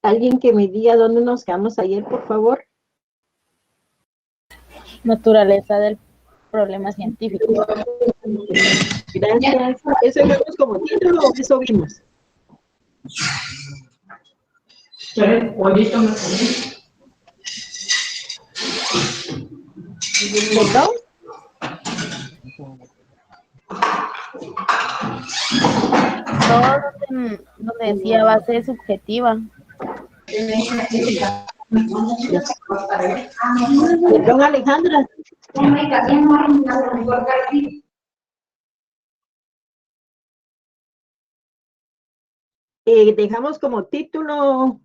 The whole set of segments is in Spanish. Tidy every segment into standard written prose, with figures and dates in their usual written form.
¿Alguien que me diga dónde nos quedamos ayer, por favor? Naturaleza del problema científico. Gracias. ¿Eso vimos como título o eso vimos? ¿Perdón? Todo donde decía base subjetiva. Perdón, Alejandra. Dejamos como título.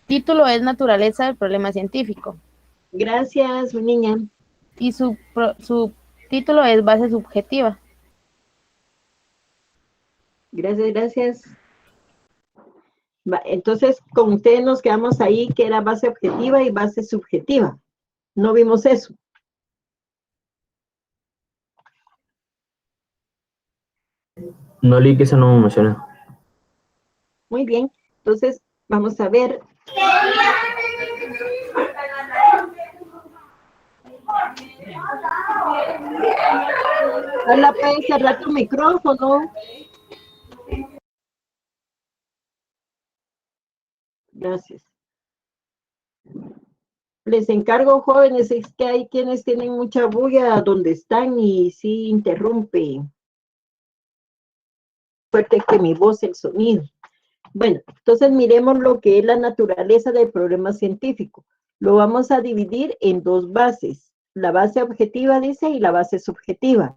Título es Naturaleza del problema científico. Gracias, mi niña. Y su título es base subjetiva. Gracias, gracias. Entonces, con ustedes nos quedamos ahí, que era base objetiva y base subjetiva. No vimos eso. No leí que eso no me emociona. Muy bien. Entonces, vamos a ver. Hola, puedes cerrar tu micrófono. Gracias. Les encargo, jóvenes, es que hay quienes tienen mucha bulla donde están y sí interrumpe fuerte que mi voz el sonido. Bueno, entonces miremos lo que es la naturaleza del problema científico. Lo vamos a dividir en dos bases. La base objetiva dice y la base subjetiva.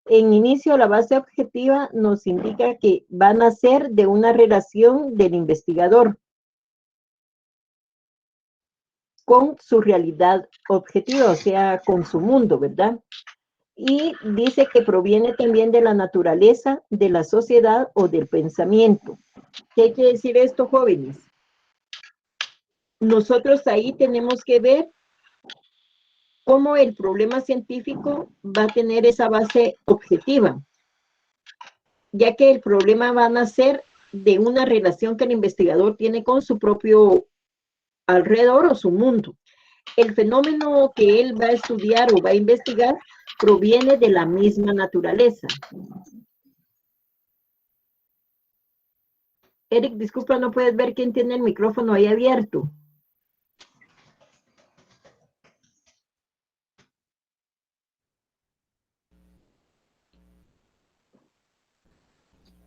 En inicio, la base objetiva nos indica que van a ser de una relación del investigador con su realidad objetiva, o sea, con su mundo, ¿verdad? Y dice que proviene también de la naturaleza, de la sociedad o del pensamiento. ¿Qué quiere decir esto, jóvenes? Nosotros ahí tenemos que ver cómo el problema científico va a tener esa base objetiva, ya que el problema va a nacer de una relación que el investigador tiene con su propio alrededor o su mundo. El fenómeno que él va a estudiar o va a investigar proviene de la misma naturaleza. Eric, disculpa, no puedes ver quién tiene el micrófono ahí abierto.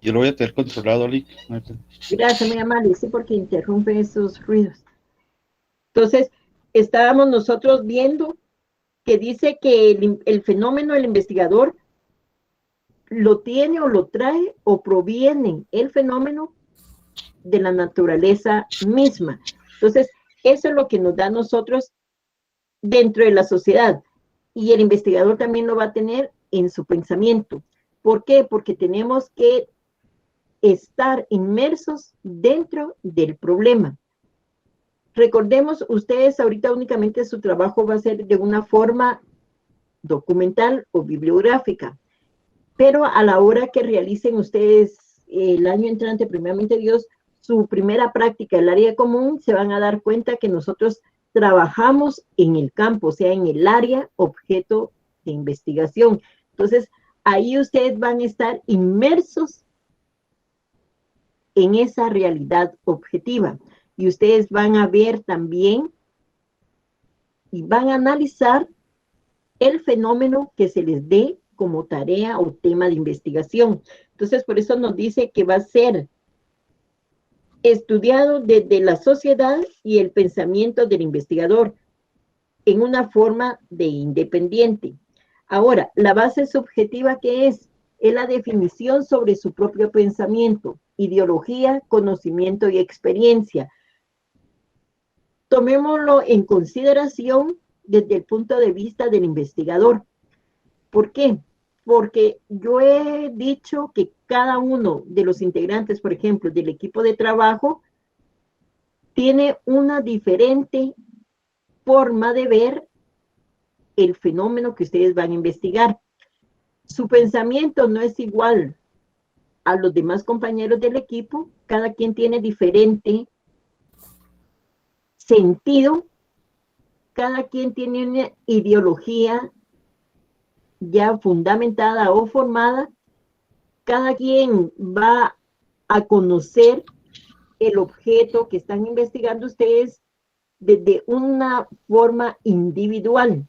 Yo lo voy a tener controlado, Lick. Gracias, muy amable, sí, porque interrumpe esos ruidos. Entonces, estábamos nosotros viendo que dice que el fenómeno del investigador lo tiene o lo trae o proviene el fenómeno de la naturaleza misma. Entonces, eso es lo que nos da a nosotros dentro de la sociedad. Y el investigador también lo va a tener en su pensamiento. ¿Por qué? Porque tenemos que estar inmersos dentro del problema. Recordemos, ustedes ahorita únicamente su trabajo va a ser de una forma documental o bibliográfica, pero a la hora que realicen ustedes el año entrante, primeramente Dios, su primera práctica, el área común, se van a dar cuenta que nosotros trabajamos en el campo, o sea, en el área objeto de investigación. Entonces, ahí ustedes van a estar inmersos en esa realidad objetiva. Y ustedes van a ver también y van a analizar el fenómeno que se les dé como tarea o tema de investigación. Entonces, por eso nos dice que va a ser estudiado desde la sociedad y el pensamiento del investigador en una forma de independiente. Ahora, la base subjetiva, ¿qué es? Es la definición sobre su propio pensamiento, ideología, conocimiento y experiencia. Tomémoslo en consideración desde el punto de vista del investigador. ¿Por qué? Porque yo he dicho que cada uno de los integrantes, por ejemplo, del equipo de trabajo, tiene una diferente forma de ver el fenómeno que ustedes van a investigar. Su pensamiento no es igual a los demás compañeros del equipo, cada quien tiene diferente sentido, cada quien tiene una ideología ya fundamentada o formada, cada quien va a conocer el objeto que están investigando ustedes desde una forma individual.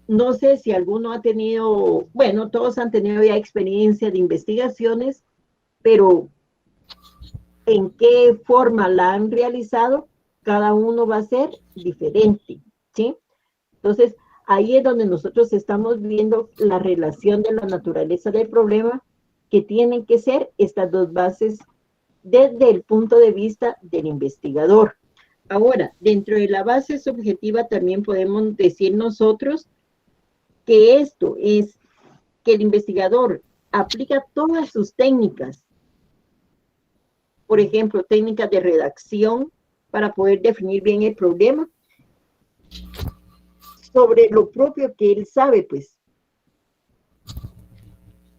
No sé si alguno ha tenido, bueno, todos han tenido ya experiencia de investigaciones, pero en qué forma la han realizado, cada uno va a ser diferente, ¿sí? Entonces, ahí es donde nosotros estamos viendo la relación de la naturaleza del problema, que tienen que ser estas dos bases desde el punto de vista del investigador. Ahora, dentro de la base subjetiva también podemos decir nosotros que esto es que el investigador aplica todas sus técnicas, por ejemplo, técnicas de redacción para poder definir bien el problema sobre lo propio que él sabe, pues.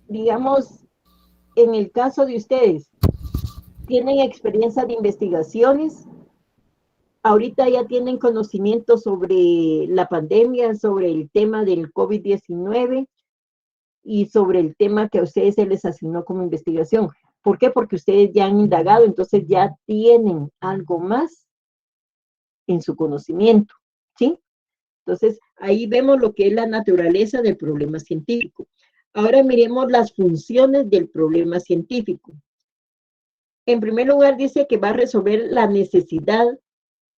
Digamos, en el caso de ustedes, ¿tienen experiencia de investigaciones? Ahorita ya tienen conocimiento sobre la pandemia, sobre el tema del COVID-19 y sobre el tema que a ustedes se les asignó como investigación. ¿Por qué? Porque ustedes ya han indagado, entonces ya tienen algo más en su conocimiento, ¿sí? Entonces, ahí vemos lo que es la naturaleza del problema científico. Ahora miremos las funciones del problema científico. En primer lugar, dice que va a resolver la necesidad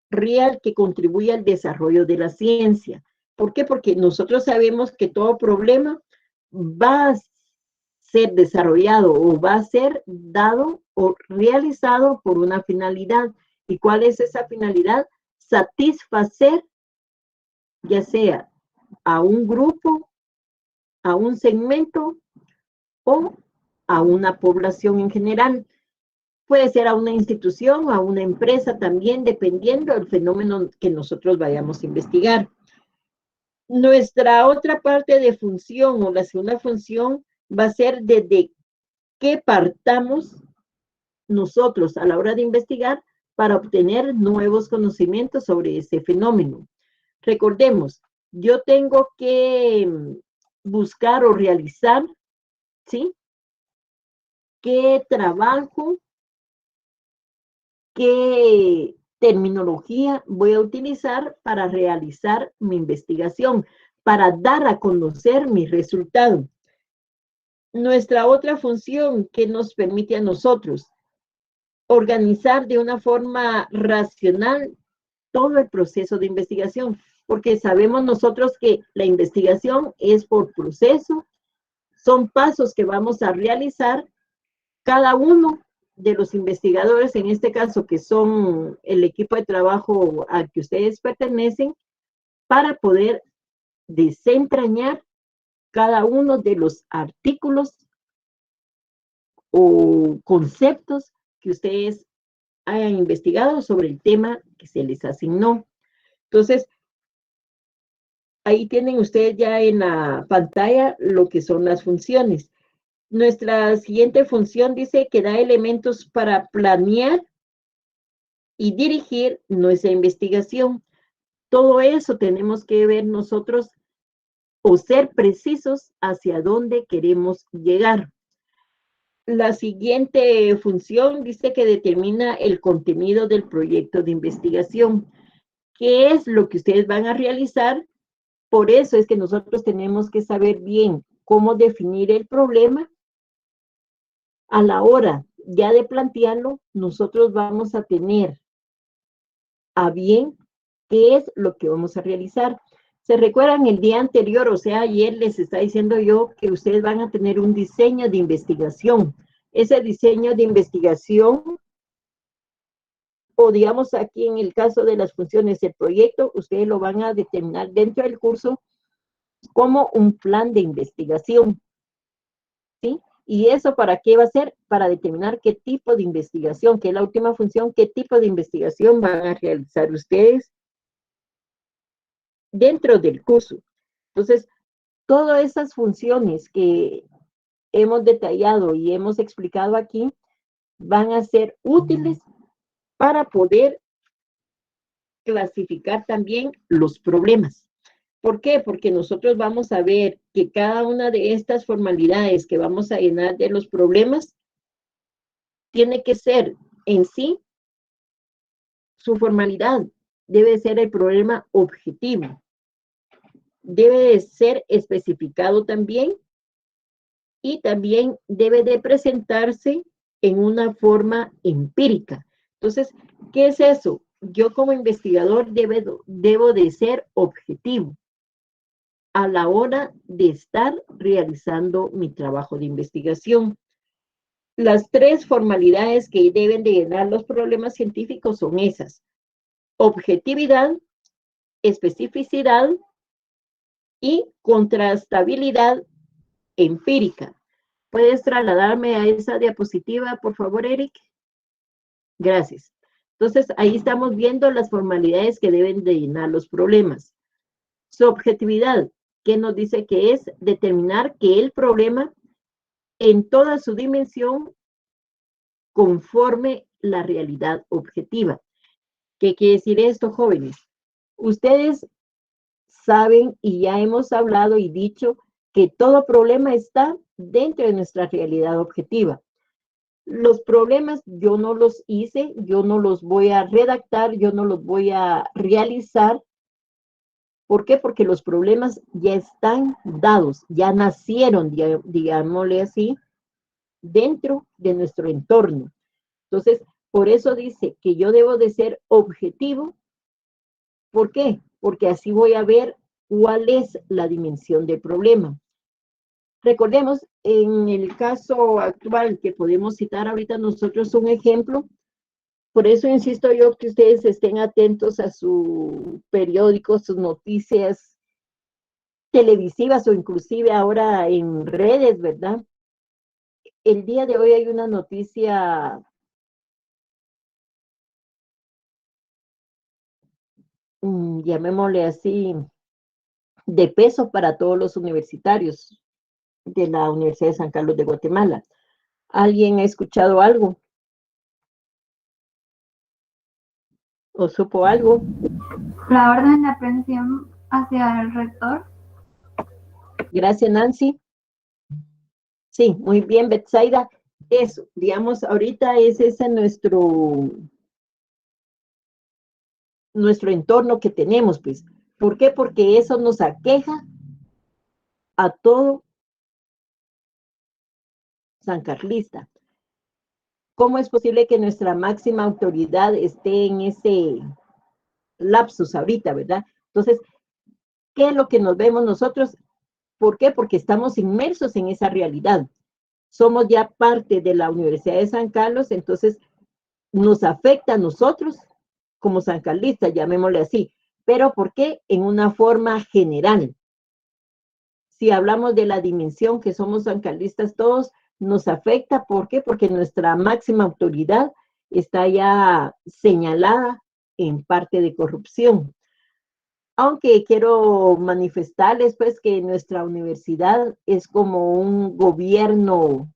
real que contribuye al desarrollo de la ciencia. ¿Por qué? Porque nosotros sabemos que todo problema va a ser desarrollado o va a ser dado o realizado por una finalidad. ¿Y cuál es esa finalidad? Satisfacer ya sea a un grupo, a un segmento o a una población en general. Puede ser a una institución, a una empresa también, dependiendo del fenómeno que nosotros vayamos a investigar. Nuestra otra parte de función o la segunda función va a ser desde qué partamos nosotros a la hora de investigar para obtener nuevos conocimientos sobre ese fenómeno. Recordemos, yo tengo que buscar o realizar, ¿sí? ¿Qué trabajo, qué terminología voy a utilizar para realizar mi investigación, para dar a conocer mi resultado? Nuestra otra función que nos permite a nosotros organizar de una forma racional todo el proceso de investigación, porque sabemos nosotros que la investigación es por proceso, son pasos que vamos a realizar cada uno de los investigadores, en este caso que son el equipo de trabajo al que ustedes pertenecen, para poder desentrañar cada uno de los artículos o conceptos que ustedes hayan investigado sobre el tema que se les asignó. Entonces, ahí tienen ustedes ya en la pantalla lo que son las funciones. Nuestra siguiente función dice que da elementos para planear y dirigir nuestra investigación. Todo eso tenemos que ver nosotros o ser precisos hacia dónde queremos llegar. La siguiente función dice que determina el contenido del proyecto de investigación. ¿Qué es lo que ustedes van a realizar? Por eso es que nosotros tenemos que saber bien cómo definir el problema. A la hora ya de plantearlo, nosotros vamos a tener a bien qué es lo que vamos a realizar. ¿Se recuerdan el día anterior? O sea, ayer les está diciendo yo que ustedes van a tener un diseño de investigación. Ese diseño de investigación, o digamos aquí en el caso de las funciones del proyecto, ustedes lo van a determinar dentro del curso como un plan de investigación, ¿sí? ¿Y eso para qué va a ser? Para determinar qué tipo de investigación, que es la última función, qué tipo de investigación van a realizar ustedes dentro del curso. Entonces, todas esas funciones que hemos detallado y hemos explicado aquí van a ser útiles para poder clasificar también los problemas. ¿Por qué? Porque nosotros vamos a ver que cada una de estas formalidades que vamos a llenar de los problemas tiene que ser en sí, su formalidad debe ser el problema objetivo. Debe de ser especificado también y también debe de presentarse en una forma empírica. Entonces, ¿qué es eso? Yo como investigador debo de ser objetivo a la hora de estar realizando mi trabajo de investigación. Las tres formalidades que deben de llenar los problemas científicos son esas: objetividad, especificidad y contrastabilidad empírica. ¿Puedes trasladarme a esa diapositiva, por favor, Eric? Gracias. Entonces, ahí estamos viendo las formalidades que deben de llenar los problemas. Su objetividad, que nos dice que es determinar que el problema en toda su dimensión conforme la realidad objetiva. ¿Qué quiere decir esto, jóvenes? Ustedes saben y ya hemos hablado y dicho que todo problema está dentro de nuestra realidad objetiva. Los problemas yo no los hice, yo no los voy a redactar, yo no los voy a realizar. ¿Por qué? Porque los problemas ya están dados, ya nacieron, digámosle así, dentro de nuestro entorno. Entonces, por eso dice que yo debo de ser objetivo. ¿Por qué? Porque así voy a ver cuál es la dimensión del problema. Recordemos, en el caso actual que podemos citar ahorita nosotros un ejemplo, por eso insisto yo que ustedes estén atentos a su periódico, sus noticias televisivas o inclusive ahora en redes, ¿verdad? El día de hoy hay una noticia, llamémosle así, de peso para todos los universitarios de la Universidad de San Carlos de Guatemala. ¿Alguien ha escuchado algo? ¿O supo algo? La orden de aprehensión hacia el rector. Gracias, Nancy. Sí, muy bien, Betsaida. Eso, digamos, ahorita es ese nuestro entorno que tenemos, pues. ¿Por qué? Porque eso nos aqueja a todo sancarlista. ¿Cómo es posible que nuestra máxima autoridad esté en ese lapsus ahorita, verdad? Entonces, ¿qué es lo que nos vemos nosotros? ¿Por qué? Porque estamos inmersos en esa realidad. Somos ya parte de la Universidad de San Carlos, entonces nos afecta a nosotros como sancarlistas, llamémosle así. ¿Pero por qué? En una forma general. Si hablamos de la dimensión que somos sancarlistas todos, nos afecta. ¿Por qué? Porque nuestra máxima autoridad está ya señalada en parte de corrupción. Aunque quiero manifestarles pues que nuestra universidad es como un gobierno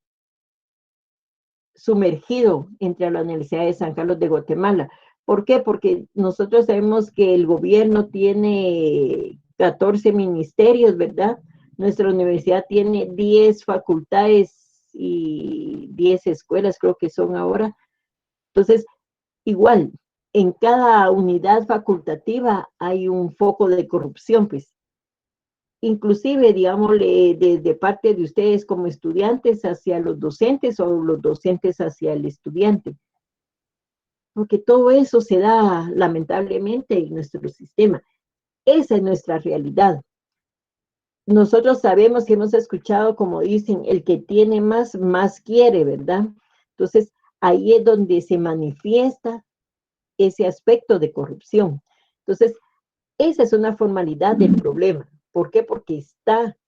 sumergido entre la Universidad de San Carlos de Guatemala. ¿Por qué? Porque nosotros sabemos que el gobierno tiene 14 ministerios, ¿verdad? Nuestra universidad tiene 10 facultades y 10 escuelas, creo que son ahora. Entonces, igual, en cada unidad facultativa hay un foco de corrupción, pues. Inclusive, digámosle, de parte de ustedes como estudiantes hacia los docentes o los docentes hacia el estudiante. Porque todo eso se da lamentablemente en nuestro sistema. Esa es nuestra realidad. Nosotros sabemos y hemos escuchado, como dicen, el que tiene más, más quiere, ¿verdad? Entonces, ahí es donde se manifiesta ese aspecto de corrupción. Entonces, esa es una formalidad del problema. ¿Por qué? Porque está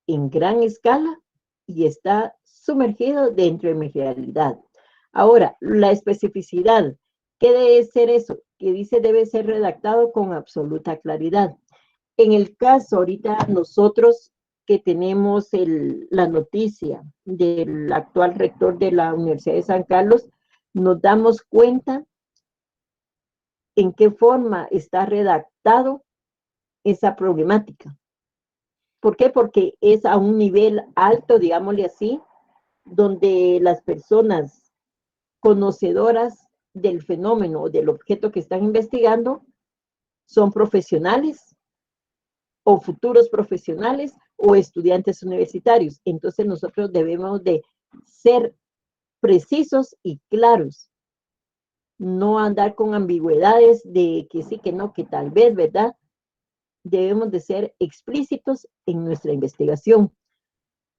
en gran escala y está sumergido dentro de mi realidad. Ahora, la especificidad. ¿Qué debe ser eso? Que dice debe ser redactado con absoluta claridad. En el caso ahorita nosotros que tenemos la noticia del actual rector de la Universidad de San Carlos, nos damos cuenta en qué forma está redactado esa problemática. ¿Por qué? Porque es a un nivel alto, digámosle así, donde las personas conocedoras del fenómeno o del objeto que están investigando son profesionales o futuros profesionales o estudiantes universitarios. Entonces nosotros debemos de ser precisos y claros, no andar con ambigüedades de que sí, que no, que tal vez, ¿verdad? Debemos de ser explícitos en nuestra investigación.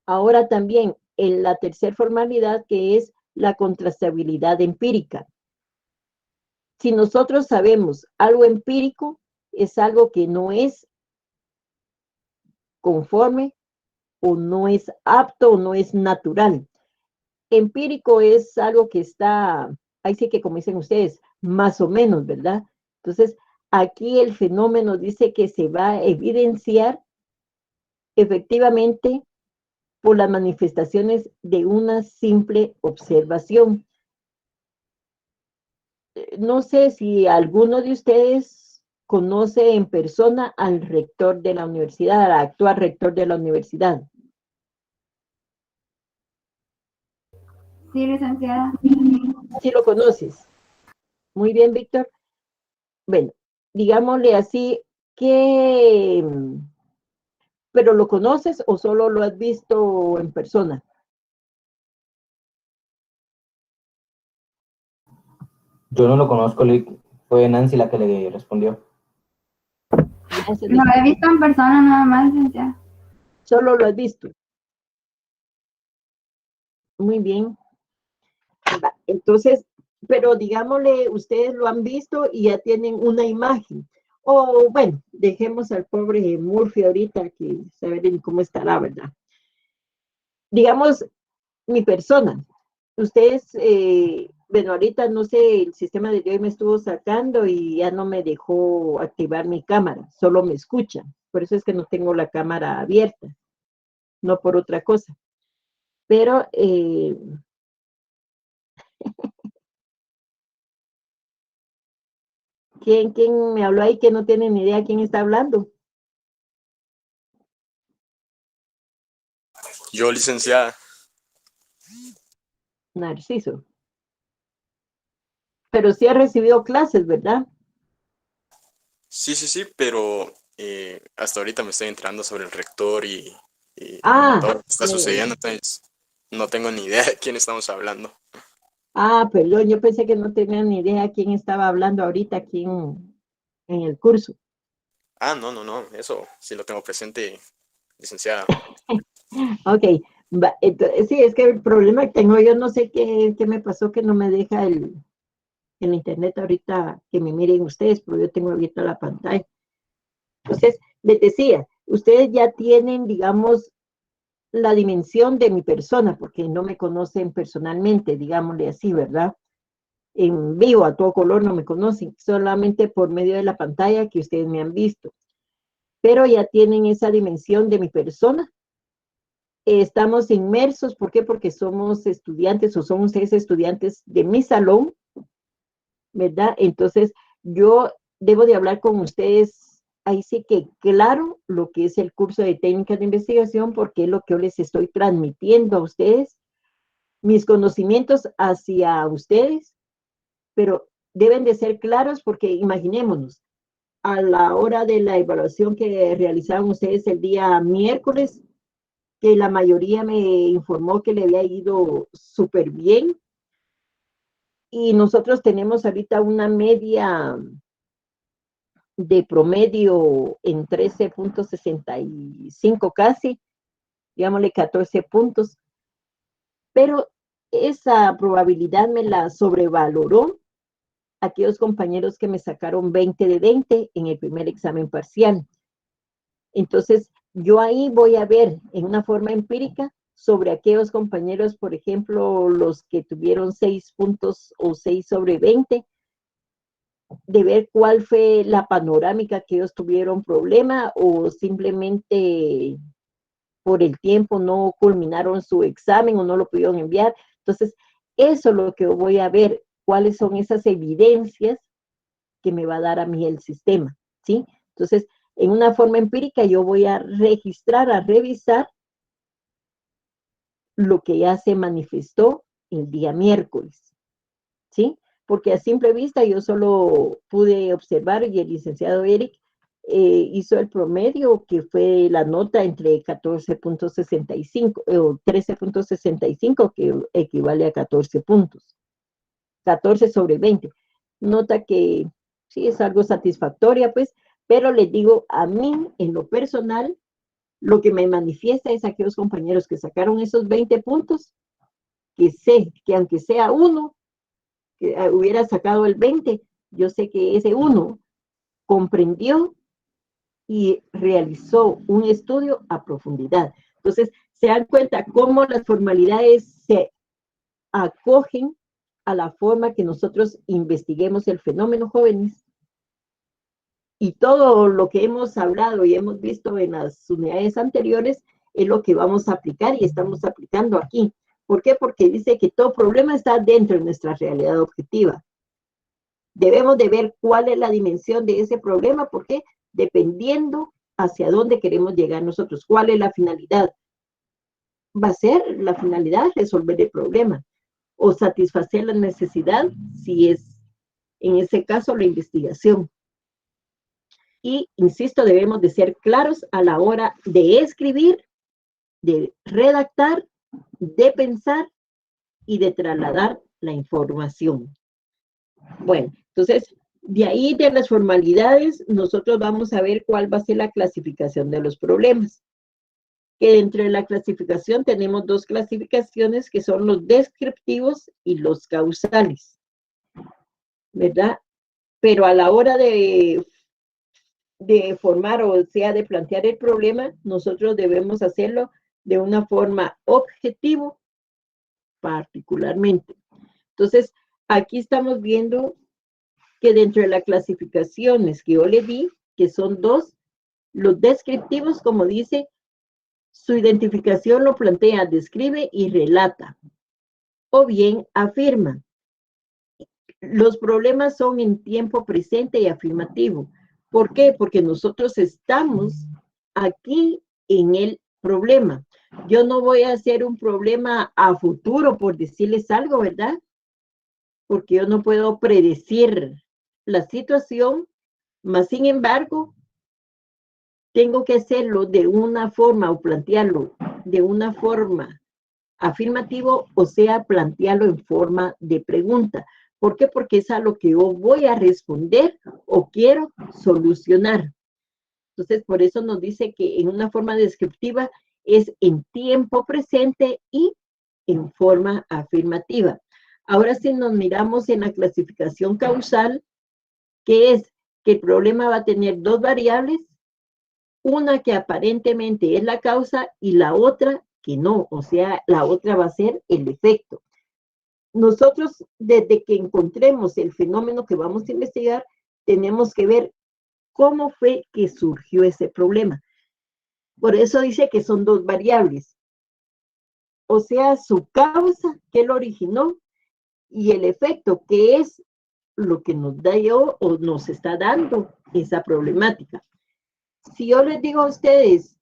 Ahora también en la tercera formalidad, que es la contrastabilidad empírica. Si nosotros sabemos algo empírico, es algo que no es conforme o no es apto o no es natural. Empírico es algo que está, ahí sí que como dicen ustedes, más o menos, ¿verdad? Entonces, aquí el fenómeno dice que se va a evidenciar efectivamente por las manifestaciones de una simple observación. No sé si alguno de ustedes conoce en persona al rector de la universidad, al actual rector de la universidad. Sí, licenciada. ¿Sí lo conoces? Muy bien, Víctor. Bueno, digámosle así, que, ¿pero lo conoces o solo lo has visto en persona? Yo no lo conozco, fue Nancy la que le respondió. Lo he visto en persona nada más, licenciada. Solo lo has visto. Muy bien. Entonces, pero digámosle, ustedes lo han visto y ya tienen una imagen. O bueno, dejemos al pobre Murphy ahorita que saber cómo estará, ¿verdad? Digamos, mi persona. Ustedes, bueno, ahorita no sé, el sistema de hoy me estuvo sacando y ya no me dejó activar mi cámara, solo me escucha. Por eso es que no tengo la cámara abierta, no por otra cosa. Pero, ¿quién me habló ahí que no tiene ni idea quién está hablando? Yo, licenciada. Narciso. Pero sí ha recibido clases, ¿verdad? Sí, pero hasta ahorita me estoy enterando sobre el rector y todo lo que está sucediendo, entonces no tengo ni idea de quién estamos hablando. Perdón, yo pensé que no tenía ni idea quién estaba hablando ahorita aquí en el curso. No, eso sí lo tengo presente, licenciada. Ok, entonces, sí, es que el problema que tengo, yo no sé qué me pasó que no me deja el internet ahorita que me miren ustedes, pero yo tengo abierta la pantalla. Entonces, les decía, ustedes ya tienen, digamos, la dimensión de mi persona, porque no me conocen personalmente, digámosle así, ¿verdad? En vivo, a todo color, no me conocen, solamente por medio de la pantalla que ustedes me han visto. Pero ya tienen esa dimensión de mi persona. Estamos inmersos, ¿por qué? Porque somos estudiantes o son ustedes estudiantes de mi salón, ¿verdad? Entonces, yo debo de hablar con ustedes, ahí sí que claro, lo que es el curso de técnicas de investigación, porque es lo que yo les estoy transmitiendo a ustedes, mis conocimientos hacia ustedes, pero deben de ser claros porque imaginémonos, a la hora de la evaluación que realizaron ustedes el día miércoles, que la mayoría me informó que le había ido súper bien, y nosotros tenemos ahorita una media de promedio en 13.65 casi, digámosle 14 puntos, pero esa probabilidad me la sobrevaloró aquellos compañeros que me sacaron 20 de 20 en el primer examen parcial. Entonces, yo ahí voy a ver en una forma empírica sobre aquellos compañeros, por ejemplo, los que tuvieron 6 puntos o 6 sobre 20, de ver cuál fue la panorámica que ellos tuvieron problema o simplemente por el tiempo no culminaron su examen o no lo pudieron enviar. Entonces, eso es lo que voy a ver, cuáles son esas evidencias que me va a dar a mí el sistema, ¿sí? Entonces, en una forma empírica yo voy a registrar, a revisar lo que ya se manifestó el día miércoles, ¿sí? Porque a simple vista yo solo pude observar y el licenciado Eric hizo el promedio que fue la nota entre 14.65 o 13.65 que equivale a 14 puntos. 14 sobre 20. Nota que sí es algo satisfactoria, pues, pero les digo, a mí en lo personal, lo que me manifiesta es aquellos compañeros que sacaron esos 20 puntos, que sé que aunque sea uno, que hubiera sacado el 20, yo sé que ese uno comprendió y realizó un estudio a profundidad. Entonces, se dan cuenta cómo las formalidades se acogen a la forma que nosotros investiguemos el fenómeno, jóvenes. Y todo lo que hemos hablado y hemos visto en las unidades anteriores es lo que vamos a aplicar y estamos aplicando aquí. ¿Por qué? Porque dice que todo problema está dentro de nuestra realidad objetiva. Debemos de ver cuál es la dimensión de ese problema, porque dependiendo hacia dónde queremos llegar nosotros, cuál es la finalidad. Va a ser la finalidad resolver el problema o satisfacer la necesidad, si es en ese caso la investigación. Y, insisto, debemos de ser claros a la hora de escribir, de redactar, de pensar y de trasladar la información. Bueno, entonces, de ahí de las formalidades, nosotros vamos a ver cuál va a ser la clasificación de los problemas. Que dentro de la clasificación tenemos dos clasificaciones que son los descriptivos y los causales, ¿verdad? Pero a la hora de formar, o sea, de plantear el problema, nosotros debemos hacerlo de una forma objetivo, particularmente. Entonces, aquí estamos viendo que dentro de las clasificaciones que yo le di, que son dos, los descriptivos, como dice, su identificación lo plantea, describe y relata, o bien afirma. Los problemas son en tiempo presente y afirmativo. ¿Por qué? Porque nosotros estamos aquí en el problema. Yo no voy a hacer un problema a futuro por decirles algo, ¿verdad? Porque yo no puedo predecir la situación, mas sin embargo, tengo que hacerlo de una forma o plantearlo de una forma afirmativo, o sea, plantearlo en forma de pregunta. ¿Por qué? Porque es a lo que yo voy a responder o quiero solucionar. Entonces, por eso nos dice que en una forma descriptiva es en tiempo presente y en forma afirmativa. Ahora, si nos miramos en la clasificación causal, que es que el problema va a tener dos variables, una que aparentemente es la causa y la otra que no, o sea, la otra va a ser el efecto. Nosotros, desde que encontremos el fenómeno que vamos a investigar, tenemos que ver cómo fue que surgió ese problema. Por eso dice que son dos variables. O sea, su causa, que lo originó, y el efecto, que es lo que nos da yo o nos está dando esa problemática. Si yo les digo a ustedes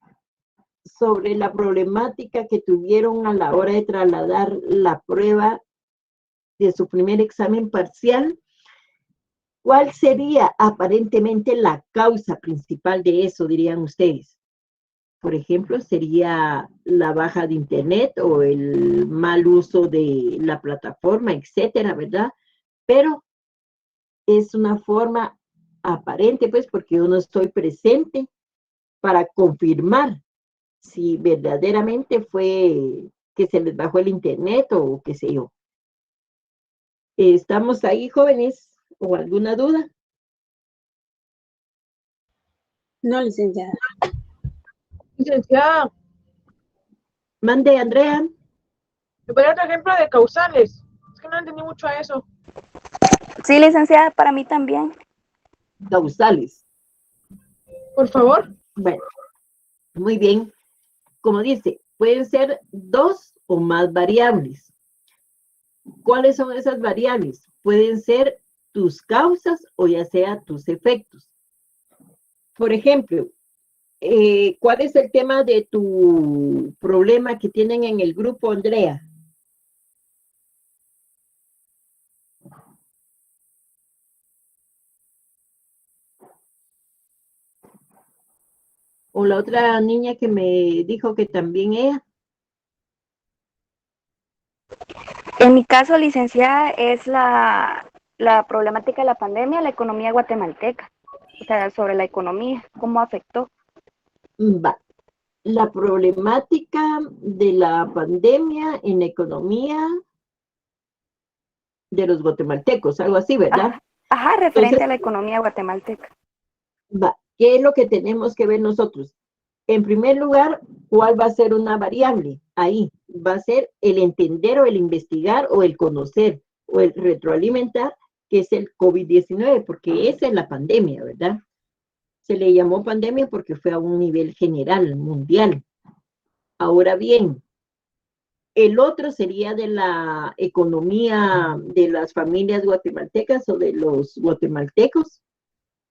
sobre la problemática que tuvieron a la hora de trasladar la prueba de su primer examen parcial, ¿cuál sería aparentemente la causa principal de eso, dirían ustedes? Por ejemplo, sería la baja de internet o el mal uso de la plataforma, etcétera, ¿verdad? Pero es una forma aparente, pues, porque yo no estoy presente para confirmar si verdaderamente fue que se les bajó el internet o qué sé yo. ¿Estamos ahí, jóvenes? ¿O alguna duda? No, licenciada. Licenciada, Mande, Andrea. ¿me puede dar otro ejemplo de causales? Es que no entendí mucho a eso. Sí, licenciada, para mí también. Causales. Por favor. Bueno, muy bien. como dice, pueden ser 2 o más variables. ¿Cuáles son esas variables? Pueden ser tus causas o ya sea tus efectos. Por ejemplo, ¿cuál es el tema de tu problema que tienen en el grupo, Andrea? O la otra niña que me dijo que también ella. En mi caso, licenciada, es la problemática de la pandemia, la economía guatemalteca. O sea, sobre la economía, cómo afectó. Va. La problemática de la pandemia en la economía de los guatemaltecos, algo así, ¿verdad? Ajá, referente a la economía guatemalteca. Va. ¿Qué es lo que tenemos que ver nosotros? En primer lugar, ¿cuál va a ser una variable? Ahí va a ser el entender o el investigar o el conocer o el retroalimentar, que es el COVID-19, porque esa es la pandemia, ¿verdad? Se le llamó pandemia porque fue a un nivel general, mundial. Ahora bien, el otro sería de la economía de las familias guatemaltecas o de los guatemaltecos.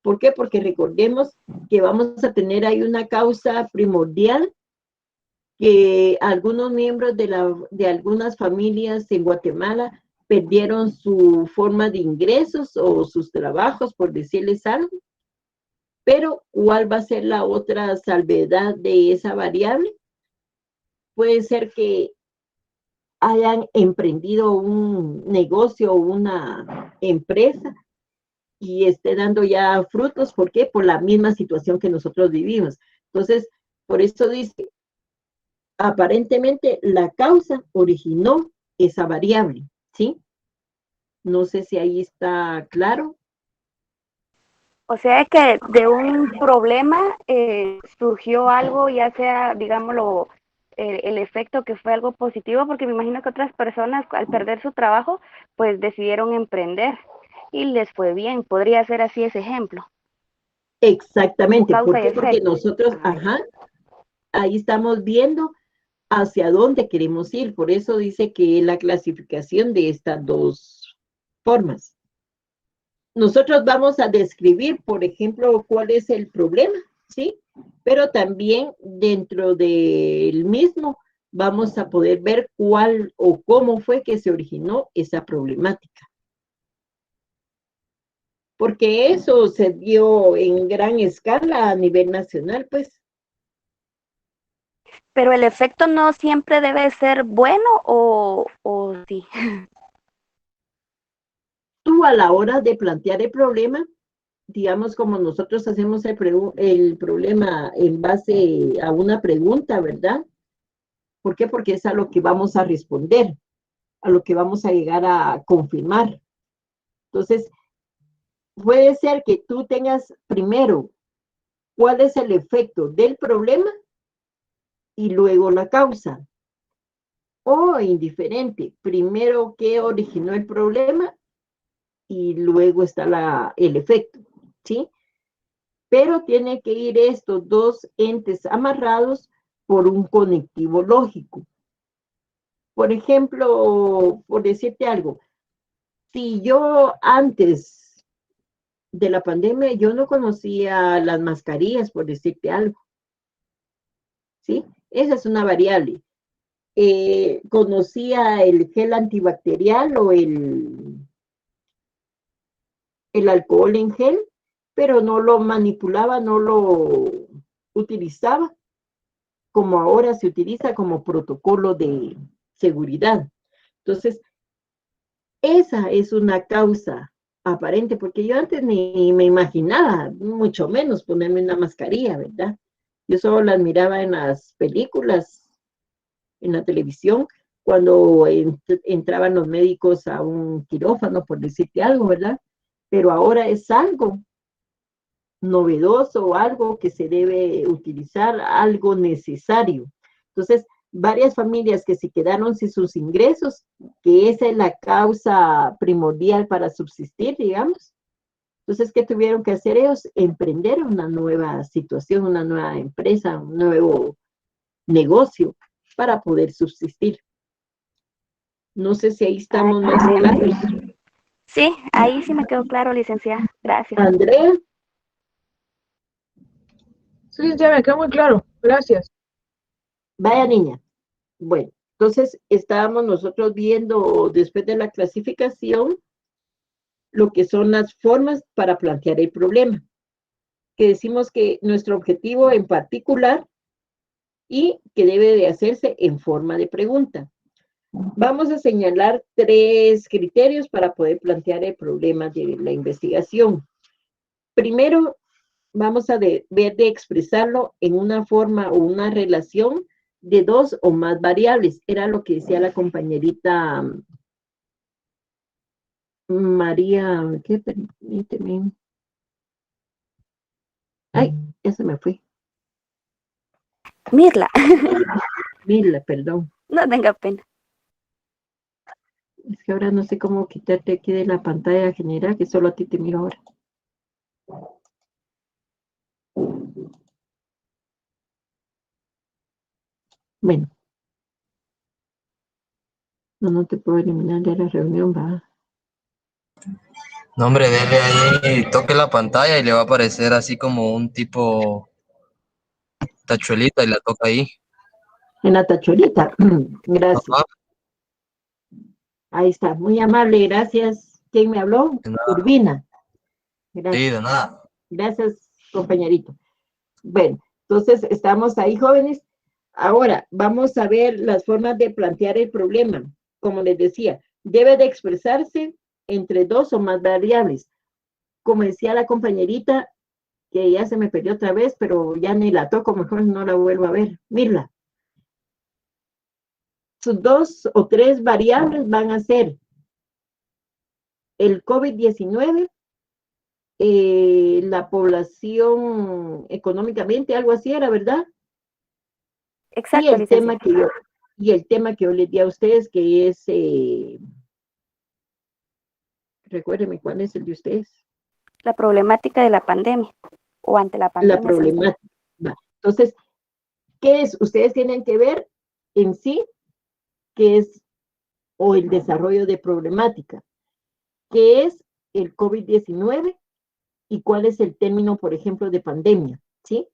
¿Por qué? Porque recordemos que vamos a tener ahí una causa primordial que algunos miembros de algunas familias en Guatemala perdieron su forma de ingresos o sus trabajos, por decirles algo. Pero, ¿cuál va a ser la otra salvedad de esa variable? Puede ser que hayan emprendido un negocio o una empresa y esté dando ya frutos. ¿Por qué? Por la misma situación que nosotros vivimos. Entonces, por eso dice, aparentemente la causa originó esa variable, ¿sí? No sé si ahí está claro. O sea que de un problema surgió algo, ya sea, digámoslo, el efecto que fue algo positivo, porque me imagino que otras personas al perder su trabajo, pues decidieron emprender y les fue bien. Podría ser así ese ejemplo. Exactamente. Causa ¿Por y qué? Porque efecto. nosotros, ahí estamos viendo hacia dónde queremos ir. Por eso dice que la clasificación de estas dos formas. Nosotros vamos a describir, por ejemplo, cuál es el problema, ¿sí? Pero también dentro del mismo vamos a poder ver cuál o cómo fue que se originó esa problemática. Porque eso se dio en gran escala a nivel nacional, pues. Pero el efecto no siempre debe ser bueno o sí. Tú a la hora de plantear el problema, digamos como nosotros hacemos el problema en base a una pregunta, ¿verdad? ¿Por qué? Porque es a lo que vamos a responder, a lo que vamos a llegar a confirmar. Entonces, puede ser que tú tengas primero cuál es el efecto del problema y luego la causa. O indiferente, primero qué originó el problema y luego está el efecto, ¿sí? Pero tiene que ir estos dos entes amarrados por un conectivo lógico. Por ejemplo, por decirte algo, si yo antes de la pandemia, yo no conocía las mascarillas, por decirte algo, ¿sí? Esa es una variable. Conocía el gel antibacterial o el alcohol en gel, pero no lo manipulaba, no lo utilizaba como ahora se utiliza como protocolo de seguridad. Entonces, esa es una causa aparente, porque yo antes ni me imaginaba, mucho menos ponerme una mascarilla, ¿verdad? Yo solo las miraba en las películas, en la televisión, cuando entraban los médicos a un quirófano, por decirte algo, ¿verdad? Pero ahora es algo novedoso, algo que se debe utilizar, algo necesario. Entonces, varias familias que se quedaron sin sus ingresos, que esa es la causa primordial para subsistir, digamos. Entonces, ¿qué tuvieron que hacer ellos? Emprender una nueva situación, una nueva empresa, un nuevo negocio para poder subsistir. No sé si ahí estamos más claros. Sí, ahí sí me quedó claro, licenciada. Gracias. Andrea. Sí, ya me quedó muy claro. Gracias. Vaya niña. Bueno, entonces estábamos nosotros viendo después de la clasificación lo que son las formas para plantear el problema. Que decimos que nuestro objetivo en particular y que debe de hacerse en forma de pregunta. Vamos a señalar 3 criterios para poder plantear el problema de la investigación. Primero, vamos a ver de expresarlo en una forma o una relación de 2 o más variables. Era lo que decía la compañerita María, ¿qué? Permíteme. Ay, ya se me fue. Mirla. Mirla, perdón. No tenga pena. Es que ahora no sé cómo quitarte aquí de la pantalla general, que solo a ti te miro ahora. Bueno. No te puedo eliminar de la reunión, va. No, hombre, dele ahí, toque la pantalla y le va a aparecer así como un tipo tachuelita y la toca ahí. En la tacholita. Gracias. Ajá. Ahí está, muy amable, gracias. ¿Quién me habló? Urbina. Gracias. Sí, de nada. Gracias, compañerito. Bueno, entonces estamos ahí, jóvenes. Ahora, vamos a ver las formas de plantear el problema. Como les decía, debe de expresarse entre 2 o más variables. Como decía la compañerita, que ya se me perdió otra vez, pero ya ni la toco, mejor no la vuelvo a ver. Mirla. Sus 2 o 3 variables van a ser el COVID-19, la población económicamente, algo así era, ¿verdad? Exacto, y el tema que yo les di a ustedes, que es, recuérdenme, ¿cuál es el de ustedes? La problemática de la pandemia, o ante la pandemia. La problemática. Entonces, ¿qué es? Ustedes tienen que ver en sí qué es, o el desarrollo de problemática, qué es el COVID-19 y cuál es el término, por ejemplo, de pandemia, ¿sí?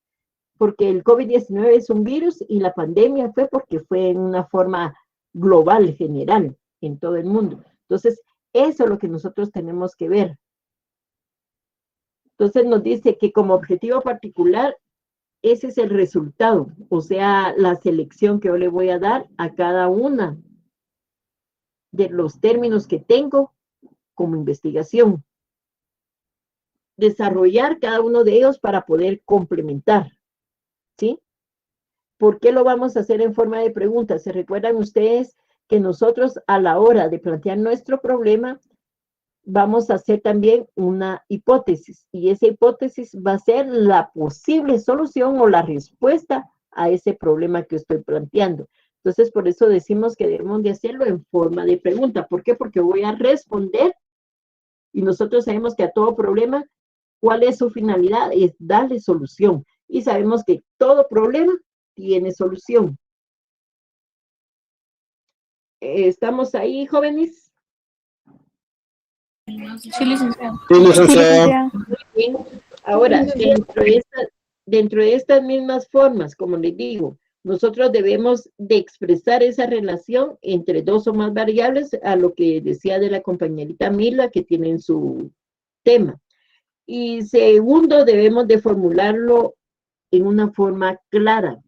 Porque el COVID-19 es un virus y la pandemia fue porque fue en una forma global, general, en todo el mundo. Entonces, eso es lo que nosotros tenemos que ver. Entonces nos dice que como objetivo particular, ese es el resultado, o sea, la selección que yo le voy a dar a cada una de los términos que tengo como investigación. Desarrollar cada uno de ellos para poder complementar, ¿sí? ¿Por qué lo vamos a hacer en forma de pregunta? ¿Se recuerdan ustedes que nosotros a la hora de plantear nuestro problema vamos a hacer también una hipótesis? Y esa hipótesis va a ser la posible solución o la respuesta a ese problema que estoy planteando. Entonces, por eso decimos que debemos de hacerlo en forma de pregunta. ¿Por qué? Porque voy a responder y nosotros sabemos que a todo problema, ¿cuál es su finalidad? Es darle solución. Y sabemos que todo problema tiene solución. ¿Estamos ahí, jóvenes? Sí, licenciada. Sí, licenciada. Muy bien. Ahora, dentro de estas mismas formas, como les digo, nosotros debemos de expresar esa relación entre 2 o más variables, a lo que decía de la compañerita Mila, que tienen su tema. Y segundo, debemos de formularlo en una forma clara,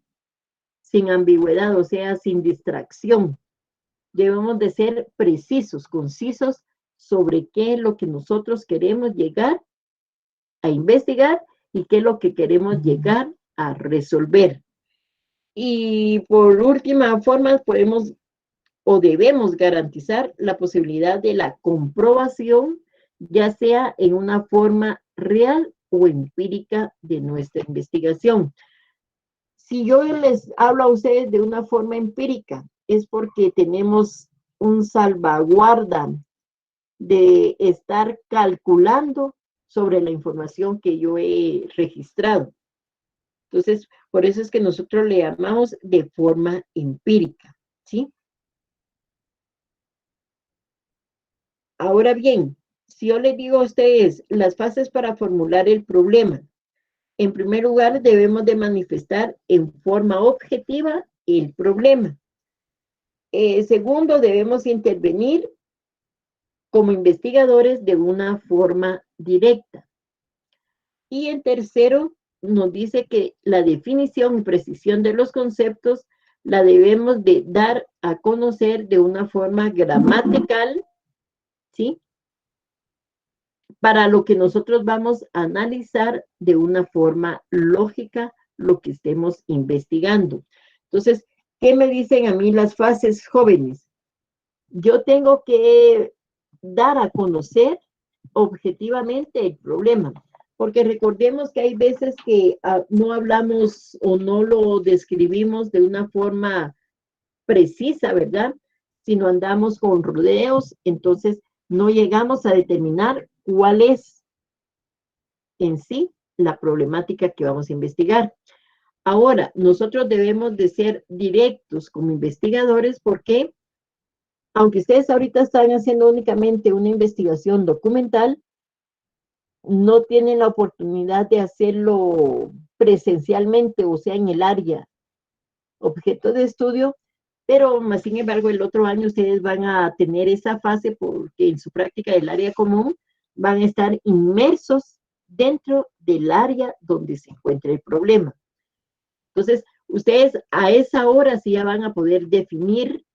sin ambigüedad, o sea, sin distracción. Debemos de ser precisos, concisos sobre qué es lo que nosotros queremos llegar a investigar y qué es lo que queremos llegar a resolver. Y por última forma, podemos o debemos garantizar la posibilidad de la comprobación, ya sea en una forma real o empírica de nuestra investigación. Si yo les hablo a ustedes de una forma empírica, es porque tenemos un salvaguarda de estar calculando sobre la información que yo he registrado. Entonces, por eso es que nosotros le llamamos de forma empírica, ¿sí? Ahora bien, si yo les digo a ustedes las fases para formular el problema, en primer lugar debemos de manifestar en forma objetiva el problema. Segundo, debemos intervenir como investigadores de una forma directa. Y en tercero, nos dice que la definición y precisión de los conceptos la debemos de dar a conocer de una forma gramatical, ¿sí? Para lo que nosotros vamos a analizar de una forma lógica lo que estemos investigando. Entonces, ¿qué me dicen a mí las fases jóvenes? Yo tengo que dar a conocer objetivamente el problema, porque recordemos que hay veces que no hablamos o no lo describimos de una forma precisa, ¿verdad? Sino andamos con rodeos, entonces no llegamos a determinar cuál es en sí la problemática que vamos a investigar. Ahora, nosotros debemos de ser directos como investigadores porque, aunque ustedes ahorita están haciendo únicamente una investigación documental, no tienen la oportunidad de hacerlo presencialmente, o sea, en el área objeto de estudio, pero más sin embargo el otro año ustedes van a tener esa fase porque en su práctica del área común van a estar inmersos dentro del área donde se encuentra el problema. Entonces, ustedes a esa hora sí ya van a poder definir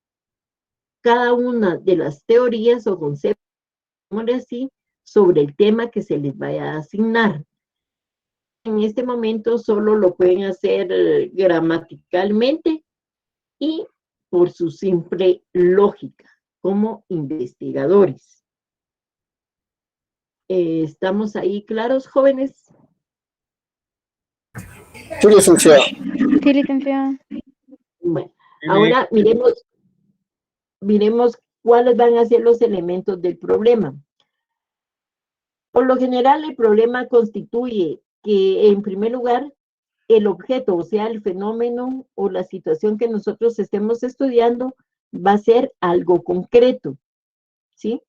cada una de las teorías o conceptos, así, sobre el tema que se les vaya a asignar. En este momento solo lo pueden hacer gramaticalmente y por su simple lógica como investigadores. ¿Estamos ahí claros, jóvenes? Sí, licenciado. Sí, licenciada. Bueno, ahora miremos cuáles van a ser los elementos del problema. Por lo general, el problema constituye que, en primer lugar, el objeto, o sea, el fenómeno o la situación que nosotros estemos estudiando, va a ser algo concreto, ¿sí?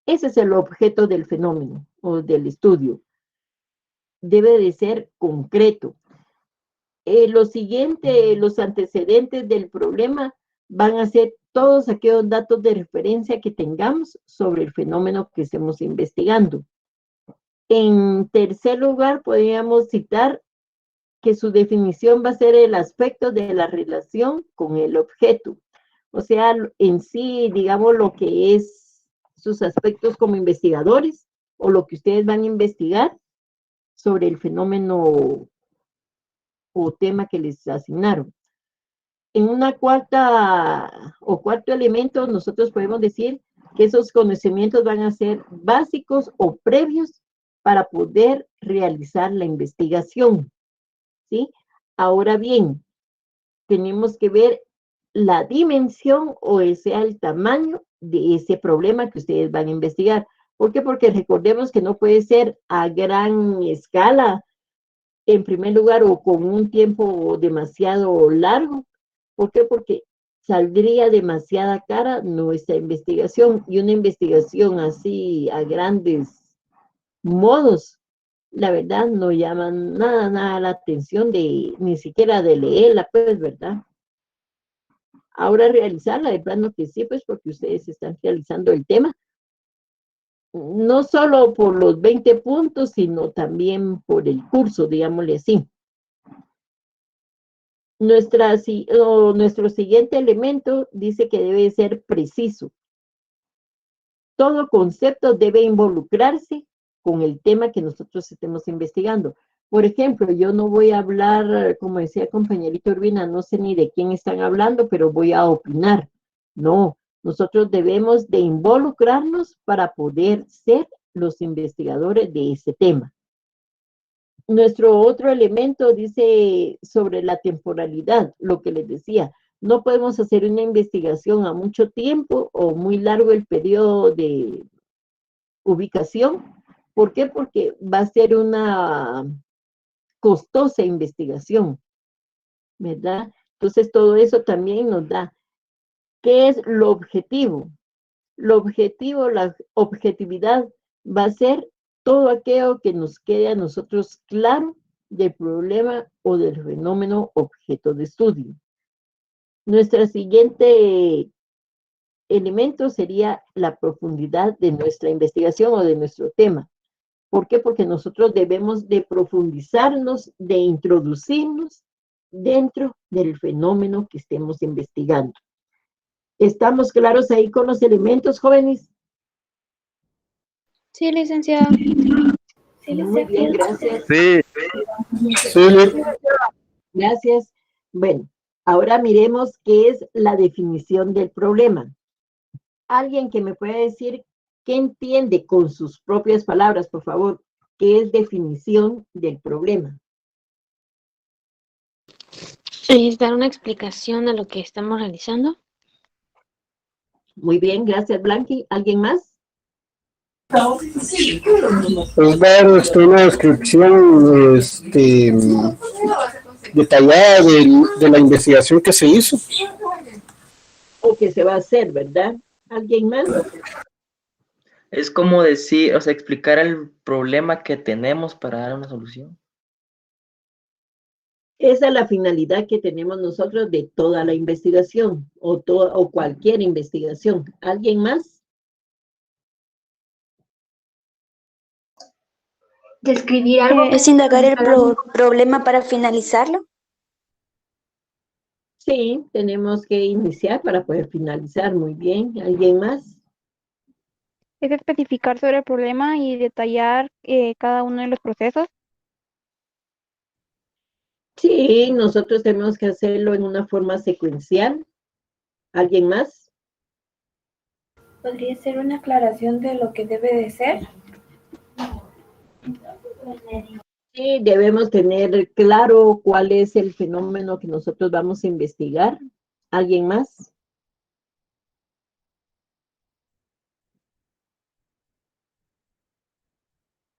Ese es el objeto del fenómeno o del estudio. Debe de ser concreto. Lo siguiente, los antecedentes del problema van a ser todos aquellos datos de referencia que tengamos sobre el fenómeno que estemos investigando. En tercer lugar, podríamos citar que su definición va a ser el aspecto de la relación con el objeto. O sea, en sí, digamos, lo que es sus aspectos como investigadores o lo que ustedes van a investigar sobre el fenómeno o tema que les asignaron. En una cuarto elemento, nosotros podemos decir que esos conocimientos van a ser básicos o previos para poder realizar la investigación, ¿sí? Ahora bien, tenemos que ver la dimensión o sea el tamaño de ese problema que ustedes van a investigar. ¿Por qué? Porque recordemos que no puede ser a gran escala, en primer lugar, o con un tiempo demasiado largo. ¿Por qué? Porque saldría demasiada cara nuestra investigación, y una investigación así a grandes modos, la verdad, no llama nada la atención ni siquiera de leerla, pues, ¿verdad? Ahora realizarla, de plano que sí, pues, porque ustedes están realizando el tema, no solo por los 20 puntos, sino también por el curso, digámosle así. Nuestro siguiente elemento dice que debe ser preciso. Todo concepto debe involucrarse con el tema que nosotros estemos investigando. Por ejemplo, yo no voy a hablar, como decía el compañerito Urbina, no sé ni de quién están hablando, pero voy a opinar. No, nosotros debemos de involucrarnos para poder ser los investigadores de ese tema. Nuestro otro elemento dice sobre la temporalidad, lo que les decía. No podemos hacer una investigación a mucho tiempo o muy largo el periodo de ubicación. ¿Por qué? Porque va a ser una costosa investigación, ¿verdad? Entonces todo eso también nos da. ¿Qué es lo objetivo? Lo objetivo, la objetividad va a ser todo aquello que nos quede a nosotros claro del problema o del fenómeno objeto de estudio. Nuestra siguiente elemento sería la profundidad de nuestra investigación o de nuestro tema. ¿Por qué? Porque nosotros debemos de profundizarnos, de introducirnos dentro del fenómeno que estemos investigando. ¿Estamos claros ahí con los elementos, jóvenes? Sí, licenciado. Muy bien, gracias. Sí. Gracias. Bueno, ahora miremos qué es la definición del problema. Alguien que me pueda decir qué entiende con sus propias palabras, por favor, qué es definición del problema. ¿Es dar una explicación a lo que estamos realizando? Muy bien, gracias, Blanqui. ¿Alguien más? Es dar una descripción detallada de la investigación que se hizo. O que se va a hacer, ¿verdad? ¿Alguien más? Es como decir, o sea, explicar el problema que tenemos para dar una solución. Esa es la finalidad que tenemos nosotros de toda la investigación o cualquier investigación. ¿Alguien más? Describir algo. ¿Es indagar el problema para finalizarlo? Sí, tenemos que iniciar para poder finalizar. Muy bien. ¿Alguien más? Es especificar sobre el problema y detallar cada uno de los procesos. Sí, nosotros tenemos que hacerlo en una forma secuencial. ¿Alguien más? ¿Podría ser una aclaración de lo que debe de ser? Sí, debemos tener claro cuál es el fenómeno que nosotros vamos a investigar. ¿Alguien más?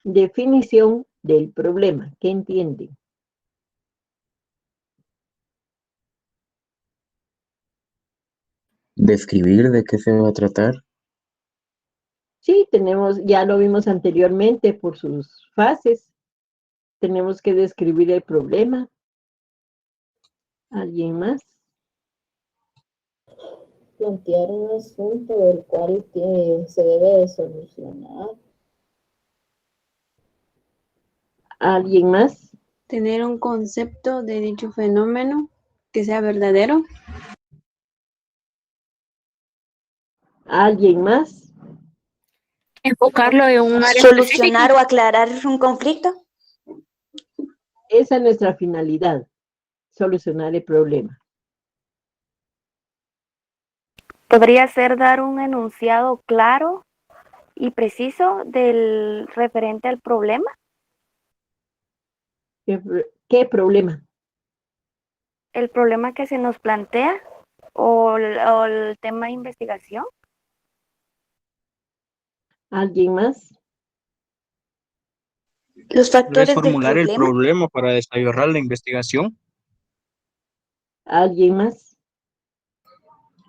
Definición del problema. ¿Qué entiende? ¿Describir de qué se va a tratar? Sí, tenemos, ya lo vimos anteriormente por sus fases. Tenemos que describir el problema. ¿Alguien más? Plantear un asunto del cual se debe de solucionar. ¿Alguien más? Tener un concepto de dicho fenómeno que sea verdadero. ¿Alguien más? Enfocarlo en un área ¿Solucionar o aclarar un conflicto? Esa es nuestra finalidad, solucionar el problema. ¿Podría ser dar un enunciado claro y preciso del referente al problema? ¿Qué problema? ¿El problema que se nos plantea o el tema de investigación? ¿Alguien más? Los factores del Reformular el problema. problema para desarrollar la investigación. ¿Alguien más?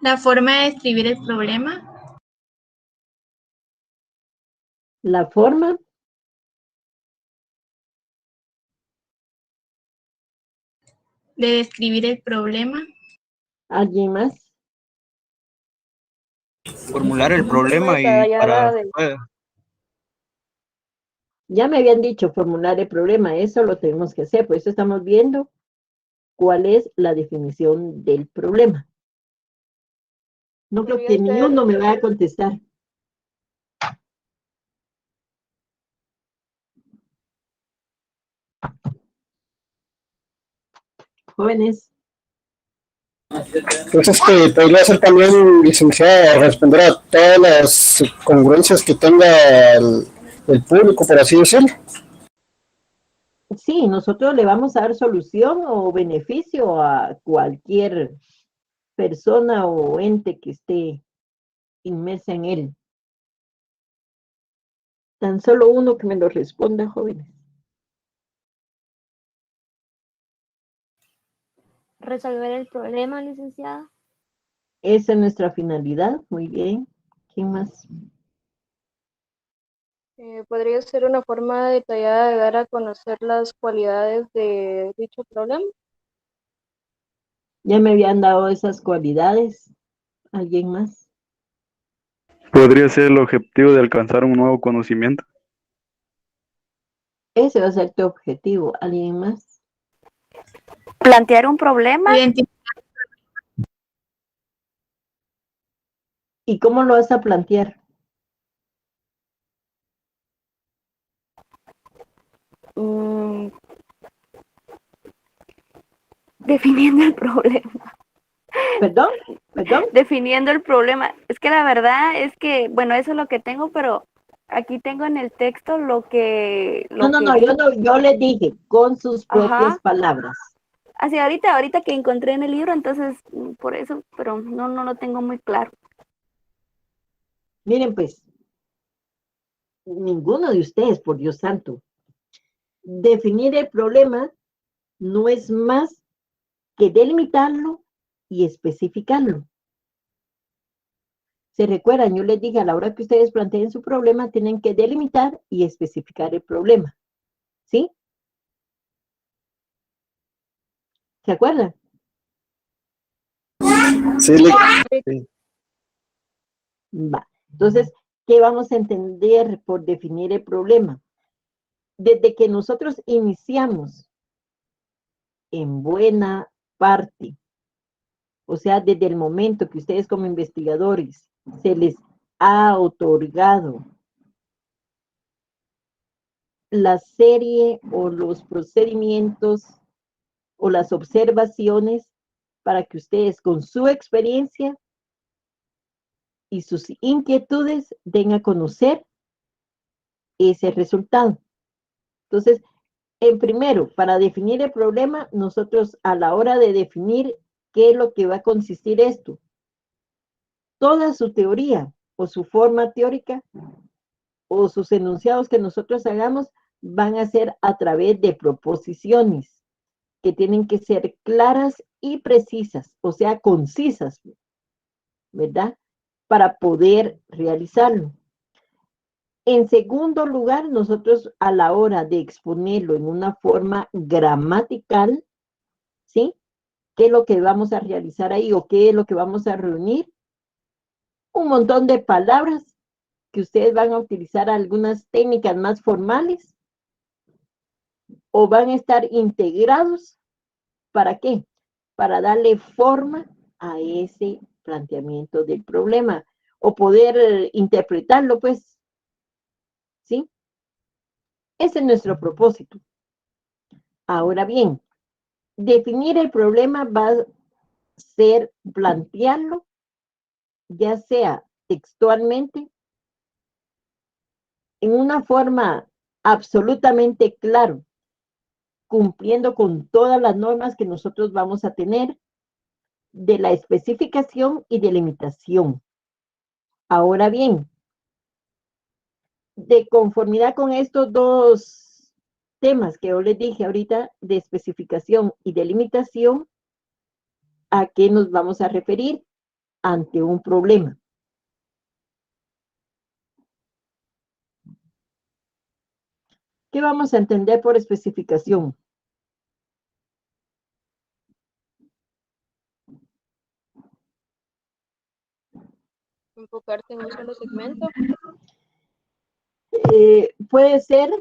La forma de describir el problema. ¿La forma? De describir el problema. ¿Alguien más? Formular el problema y para... Ya me habían dicho formular el problema, eso lo tenemos que hacer, por eso estamos viendo cuál es la definición del problema. No creo que ni uno me vaya a contestar. Jóvenes. Entonces, podría ser también, licenciada, responder a todas las congruencias que tenga el público, por así decirlo. Sí, nosotros le vamos a dar solución o beneficio a cualquier persona o ente que esté inmersa en él. Tan solo uno que me lo responda, jóvenes. Resolver el problema, licenciada. Esa es nuestra finalidad. Muy bien. ¿Quién más? ¿Podría ser una forma detallada de dar a conocer las cualidades de dicho problema? Ya me habían dado esas cualidades. ¿Alguien más? Podría ser el objetivo de alcanzar un nuevo conocimiento. Ese va a ser tu objetivo. ¿Alguien más? Plantear un problema. ¿Y cómo lo vas a plantear? Definiendo el problema. ¿Perdón? ¿Perdón? Definiendo el problema. Es que la verdad es que, bueno, eso es lo que tengo, pero aquí tengo en el texto lo que... yo le dije con sus propias Ajá. palabras. Así ahorita que encontré en el libro, entonces, por eso, pero no lo tengo muy claro. Miren pues, ninguno de ustedes, por Dios santo, definir el problema no es más que delimitarlo y especificarlo. ¿Se recuerdan? Yo les dije, a la hora que ustedes planteen su problema, tienen que delimitar y especificar el problema. ¿Sí? ¿Se acuerdan? Sí. Va. Entonces, ¿qué vamos a entender por definir el problema? Desde que nosotros iniciamos, en buena parte, o sea, desde el momento que ustedes como investigadores se les ha otorgado la serie o los procedimientos o las observaciones para que ustedes con su experiencia y sus inquietudes den a conocer ese resultado. Entonces, primero, para definir el problema, nosotros a la hora de definir qué es lo que va a consistir esto, toda su teoría o su forma teórica o sus enunciados que nosotros hagamos van a ser a través de proposiciones que tienen que ser claras y precisas, o sea, concisas, ¿verdad? Para poder realizarlo. En segundo lugar, nosotros a la hora de exponerlo en una forma gramatical, ¿sí? ¿Qué es lo que vamos a realizar ahí o qué es lo que vamos a reunir? Un montón de palabras que ustedes van a utilizar algunas técnicas más formales o van a estar integrados. ¿Para qué? Para darle forma a ese planteamiento del problema o poder interpretarlo, pues, ¿sí? Ese es nuestro propósito. Ahora bien, definir el problema va a ser plantearlo, ya sea textualmente, en una forma absolutamente claro, cumpliendo con todas las normas que nosotros vamos a tener de la especificación y delimitación. Ahora bien, de conformidad con estos dos temas que yo les dije ahorita, de especificación y delimitación, ¿a qué nos vamos a referir ante un problema? ¿Qué vamos a entender por especificación? Enfocarte en un solo segmento. Puede ser,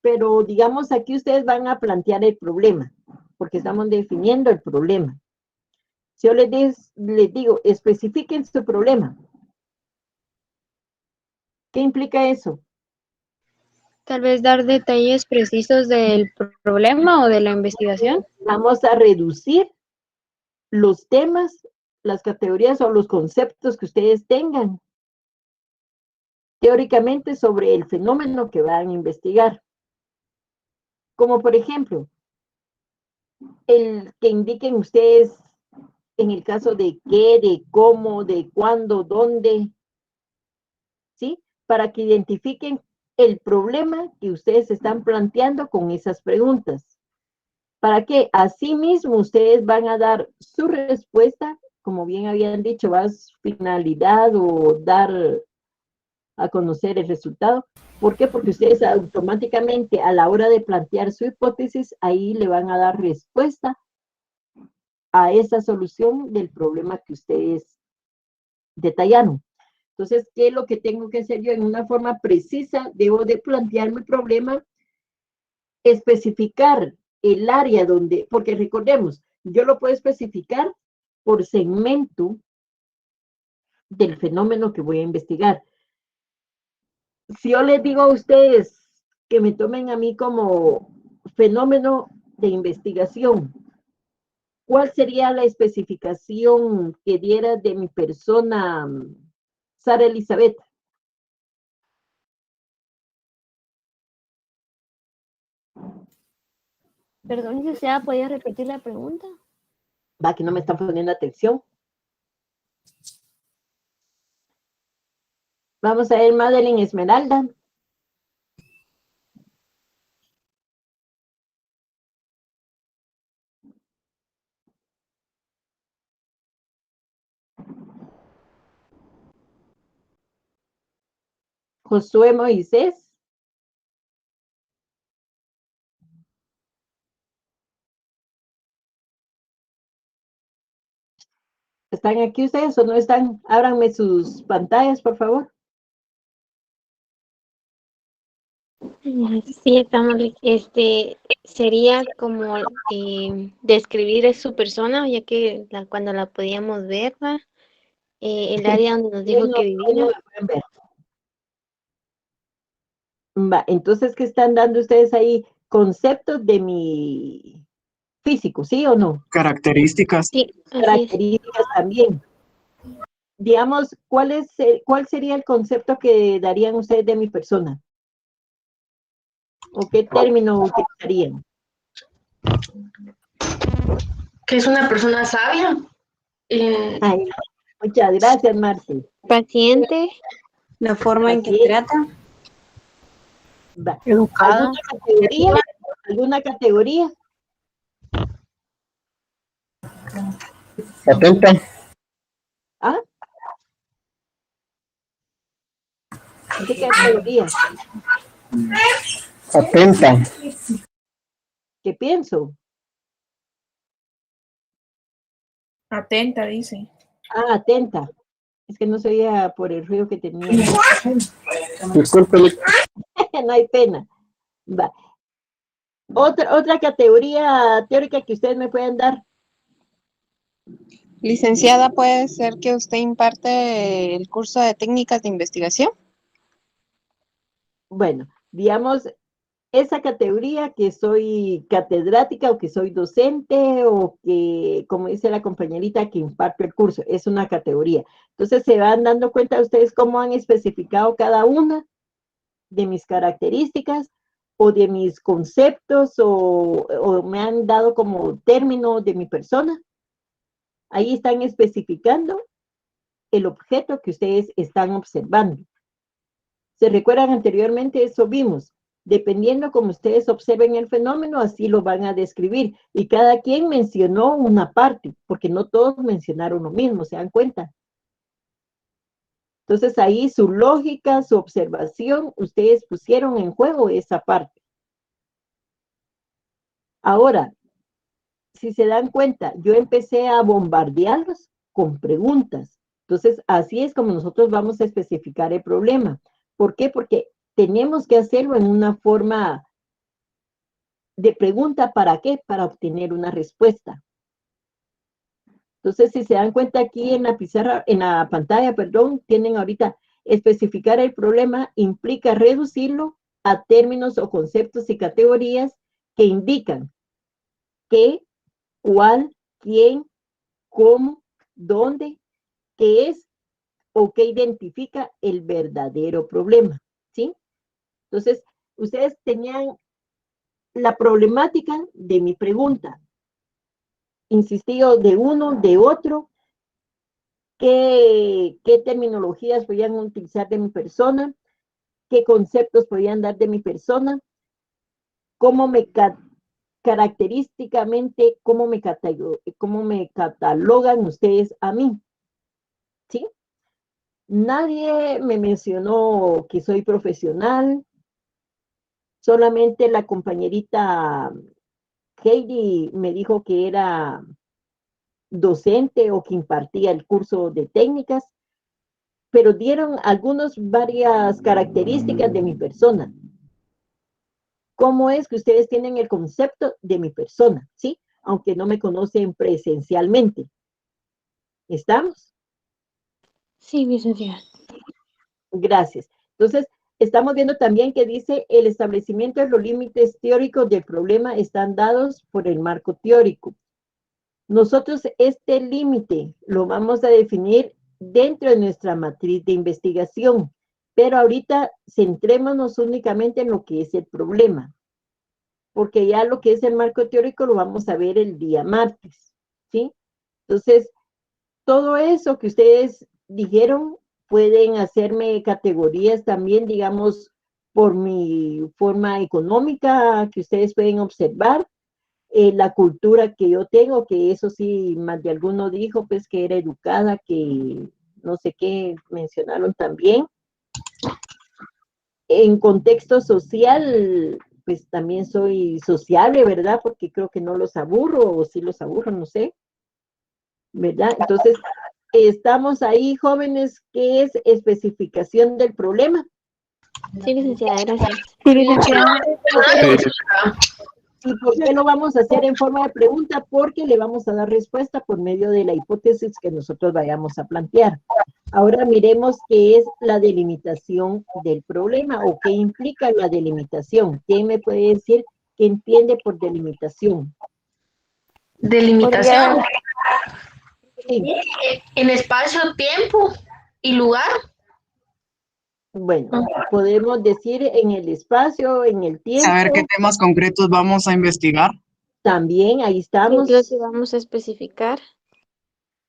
pero digamos aquí ustedes van a plantear el problema, porque estamos definiendo el problema. Si yo les digo, especifiquen su problema. ¿Qué implica eso? Tal vez dar detalles precisos del problema o de la investigación. Vamos a reducir los temas, las categorías o los conceptos que ustedes tengan teóricamente sobre el fenómeno que van a investigar. Como por ejemplo, el que indiquen ustedes en el caso de qué, de cómo, de cuándo, dónde, ¿sí? Para que identifiquen el problema que ustedes están planteando con esas preguntas. para que así mismo ustedes van a dar su respuesta, como bien habían dicho, va a su finalidad o dar a conocer el resultado. ¿Por qué? Porque ustedes automáticamente a la hora de plantear su hipótesis, ahí le van a dar respuesta a esa solución del problema que ustedes detallaron. Entonces, ¿qué es lo que tengo que hacer yo? En una forma precisa, debo de plantear mi problema, especificar el área donde, porque recordemos, yo lo puedo especificar por segmento del fenómeno que voy a investigar. Si yo les digo a ustedes que me tomen a mí como fenómeno de investigación, ¿cuál sería la especificación que diera de mi persona, Sara Elizabeth? Perdón, licenciada, ¿podría repetir la pregunta? Va, que no me están poniendo atención. Vamos a ver, Madeline Esmeralda. Josué Moisés. ¿Están aquí ustedes o no están? Ábranme sus pantallas, por favor. Sí, estamos, sería como describir su persona, ya que cuando la podíamos ver, ¿va? El área donde nos dijo que vivía. Va, entonces, ¿qué están dando ustedes ahí? Conceptos de mi físico, ¿sí o no? Características. Sí, características también. Digamos, ¿cuál sería el concepto que darían ustedes de mi persona? ¿O qué término utilizarían? Que es una persona sabia. Ay, muchas gracias, Marce. Paciente. La forma en que trata. Va. ¿Alguna categoría? ¿Alguna categoría? Atenta. ¿Ah? ¿Qué categoría? Atenta. ¿Qué pienso? Atenta, dice. Ah, atenta. Es que no se oía por el ruido que tenía. Discúlpeme. No hay pena. Va. Otra categoría teórica que ustedes me pueden dar. Licenciada, ¿puede ser que usted imparte el curso de técnicas de investigación? Bueno, digamos, esa categoría que soy catedrática o que soy docente o que, como dice la compañerita, que imparto el curso, es una categoría. Entonces se van dando cuenta ustedes cómo han especificado cada una de mis características o de mis conceptos o me han dado como término de mi persona. Ahí están especificando el objeto que ustedes están observando. ¿Se recuerdan anteriormente? Eso vimos. Dependiendo como ustedes observen el fenómeno, así lo van a describir. Y cada quien mencionó una parte, porque no todos mencionaron lo mismo, ¿se dan cuenta? Entonces ahí su lógica, su observación, ustedes pusieron en juego esa parte. Ahora, si se dan cuenta, yo empecé a bombardearlos con preguntas. Entonces, así es como nosotros vamos a especificar el problema. ¿Por qué? Porque tenemos que hacerlo en una forma de pregunta, ¿para qué? Para obtener una respuesta. Entonces, si se dan cuenta aquí en la pizarra, en la pantalla, perdón, tienen ahorita especificar el problema implica reducirlo a términos o conceptos y categorías que indican qué, cuál, quién, cómo, dónde, qué es o qué identifica el verdadero problema, ¿sí? Entonces, ustedes tenían la problemática de mi pregunta. Insistido de uno, de otro, qué terminologías podían utilizar de mi persona, qué conceptos podían dar de mi persona, cómo me característicamente cómo me catalogan ustedes a mí, ¿sí? Nadie me mencionó que soy profesional, solamente la compañerita Heidi me dijo que era docente o que impartía el curso de técnicas, pero dieron varias características de mi persona. ¿Cómo es que ustedes tienen el concepto de mi persona? ¿Sí? Aunque no me conocen presencialmente. ¿Estamos? Sí, licenciada. Gracias. Entonces, estamos viendo también que dice el establecimiento de los límites teóricos del problema están dados por el marco teórico. Nosotros este límite lo vamos a definir dentro de nuestra matriz de investigación, pero ahorita centrémonos únicamente en lo que es el problema, porque ya lo que es el marco teórico lo vamos a ver el día martes, ¿sí? Entonces, todo eso que ustedes dijeron, pueden hacerme categorías también, digamos, por mi forma económica que ustedes pueden observar, la cultura que yo tengo, que eso sí, más de alguno dijo, pues que era educada, que no sé qué mencionaron también. En contexto social, pues también soy sociable, ¿verdad? Porque creo que no los aburro, o sí los aburro, no sé, ¿verdad? Entonces, estamos ahí, jóvenes, ¿qué es especificación del problema? Sí, licenciada, gracias. Sí, licenciada. ¿Y por qué lo vamos a hacer en forma de pregunta? Porque le vamos a dar respuesta por medio de la hipótesis que nosotros vayamos a plantear. Ahora miremos qué es la delimitación del problema o qué implica la delimitación. ¿Quién me puede decir qué entiende por delimitación? Delimitación. Sí. En espacio, tiempo y lugar. Bueno, podemos decir en el espacio, en el tiempo. Saber qué temas concretos vamos a investigar. También, ahí estamos. ¿Qué es lo que vamos a especificar?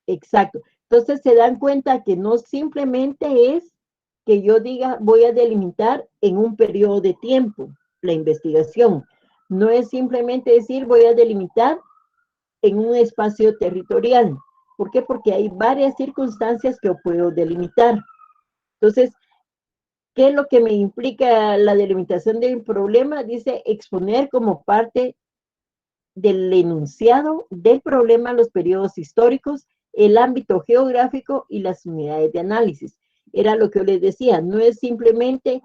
Exacto. Entonces se dan cuenta que no simplemente es que yo diga voy a delimitar en un periodo de tiempo la investigación. No es simplemente decir voy a delimitar en un espacio territorial. ¿Por qué? Porque hay varias circunstancias que yo puedo delimitar. Entonces, ¿qué es lo que me implica la delimitación del problema? Dice exponer como parte del enunciado del problema los periodos históricos, el ámbito geográfico y las unidades de análisis. Era lo que yo les decía, no es simplemente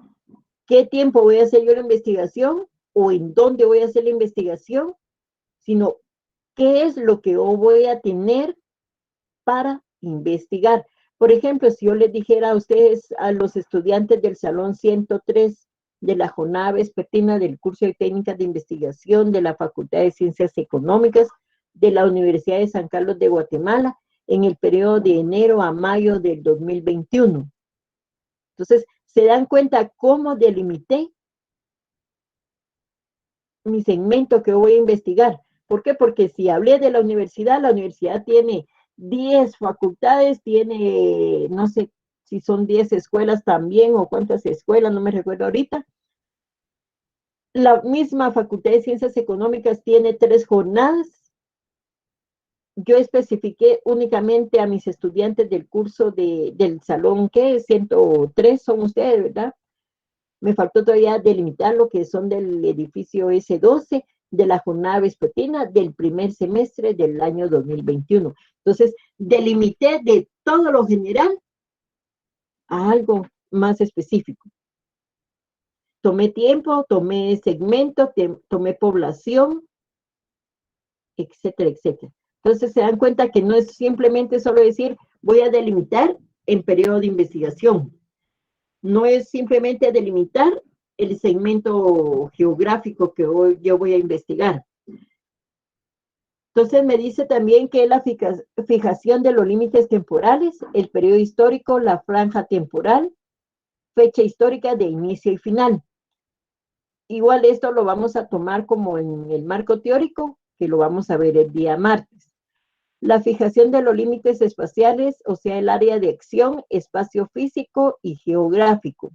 qué tiempo voy a hacer yo la investigación o en dónde voy a hacer la investigación, sino qué es lo que yo voy a tener para investigar. Por ejemplo, si yo les dijera a ustedes, a los estudiantes del Salón 103 de la jornada vespertina del curso de técnicas de investigación de la Facultad de Ciencias Económicas de la Universidad de San Carlos de Guatemala en el periodo de enero a mayo del 2021. Entonces, ¿se dan cuenta cómo delimité mi segmento que voy a investigar? ¿Por qué? Porque si hablé de la universidad tiene 10 facultades, tiene, no sé si son 10 escuelas también o cuántas escuelas, no me recuerdo ahorita. La misma Facultad de Ciencias Económicas tiene 3 jornadas. Yo especifiqué únicamente a mis estudiantes del curso del salón, que 103 son ustedes, ¿verdad? Me faltó todavía delimitar lo que son del edificio S12, de la jornada vespertina del primer semestre del año 2021. Entonces, delimité de todo lo general a algo más específico. Tomé tiempo, tomé segmento, tomé población, etcétera, etcétera. Entonces, se dan cuenta que no es simplemente solo decir, voy a delimitar en periodo de investigación. No es simplemente delimitar el segmento geográfico que hoy yo voy a investigar. Entonces me dice también que la fijación de los límites temporales, el periodo histórico, la franja temporal, fecha histórica de inicio y final. Igual esto lo vamos a tomar como en el marco teórico, que lo vamos a ver el día martes. La fijación de los límites espaciales, o sea, el área de acción, espacio físico y geográfico.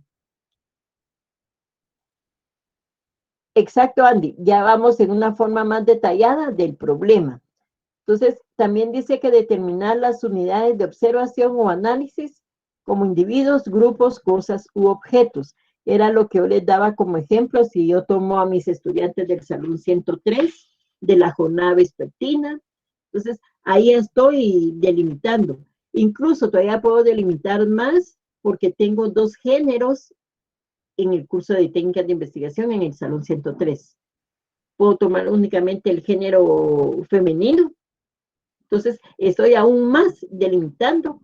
Exacto, Andy, ya vamos en una forma más detallada del problema. Entonces, también dice que determinar las unidades de observación o análisis como individuos, grupos, cosas u objetos. Era lo que yo les daba como ejemplo si yo tomo a mis estudiantes del Salón 103, de la jornada vespertina. Entonces, ahí estoy delimitando. Incluso todavía puedo delimitar más porque tengo 2 géneros en el curso de técnicas de investigación en el Salón 103. Puedo tomar únicamente el género femenino. Entonces, estoy aún más delimitando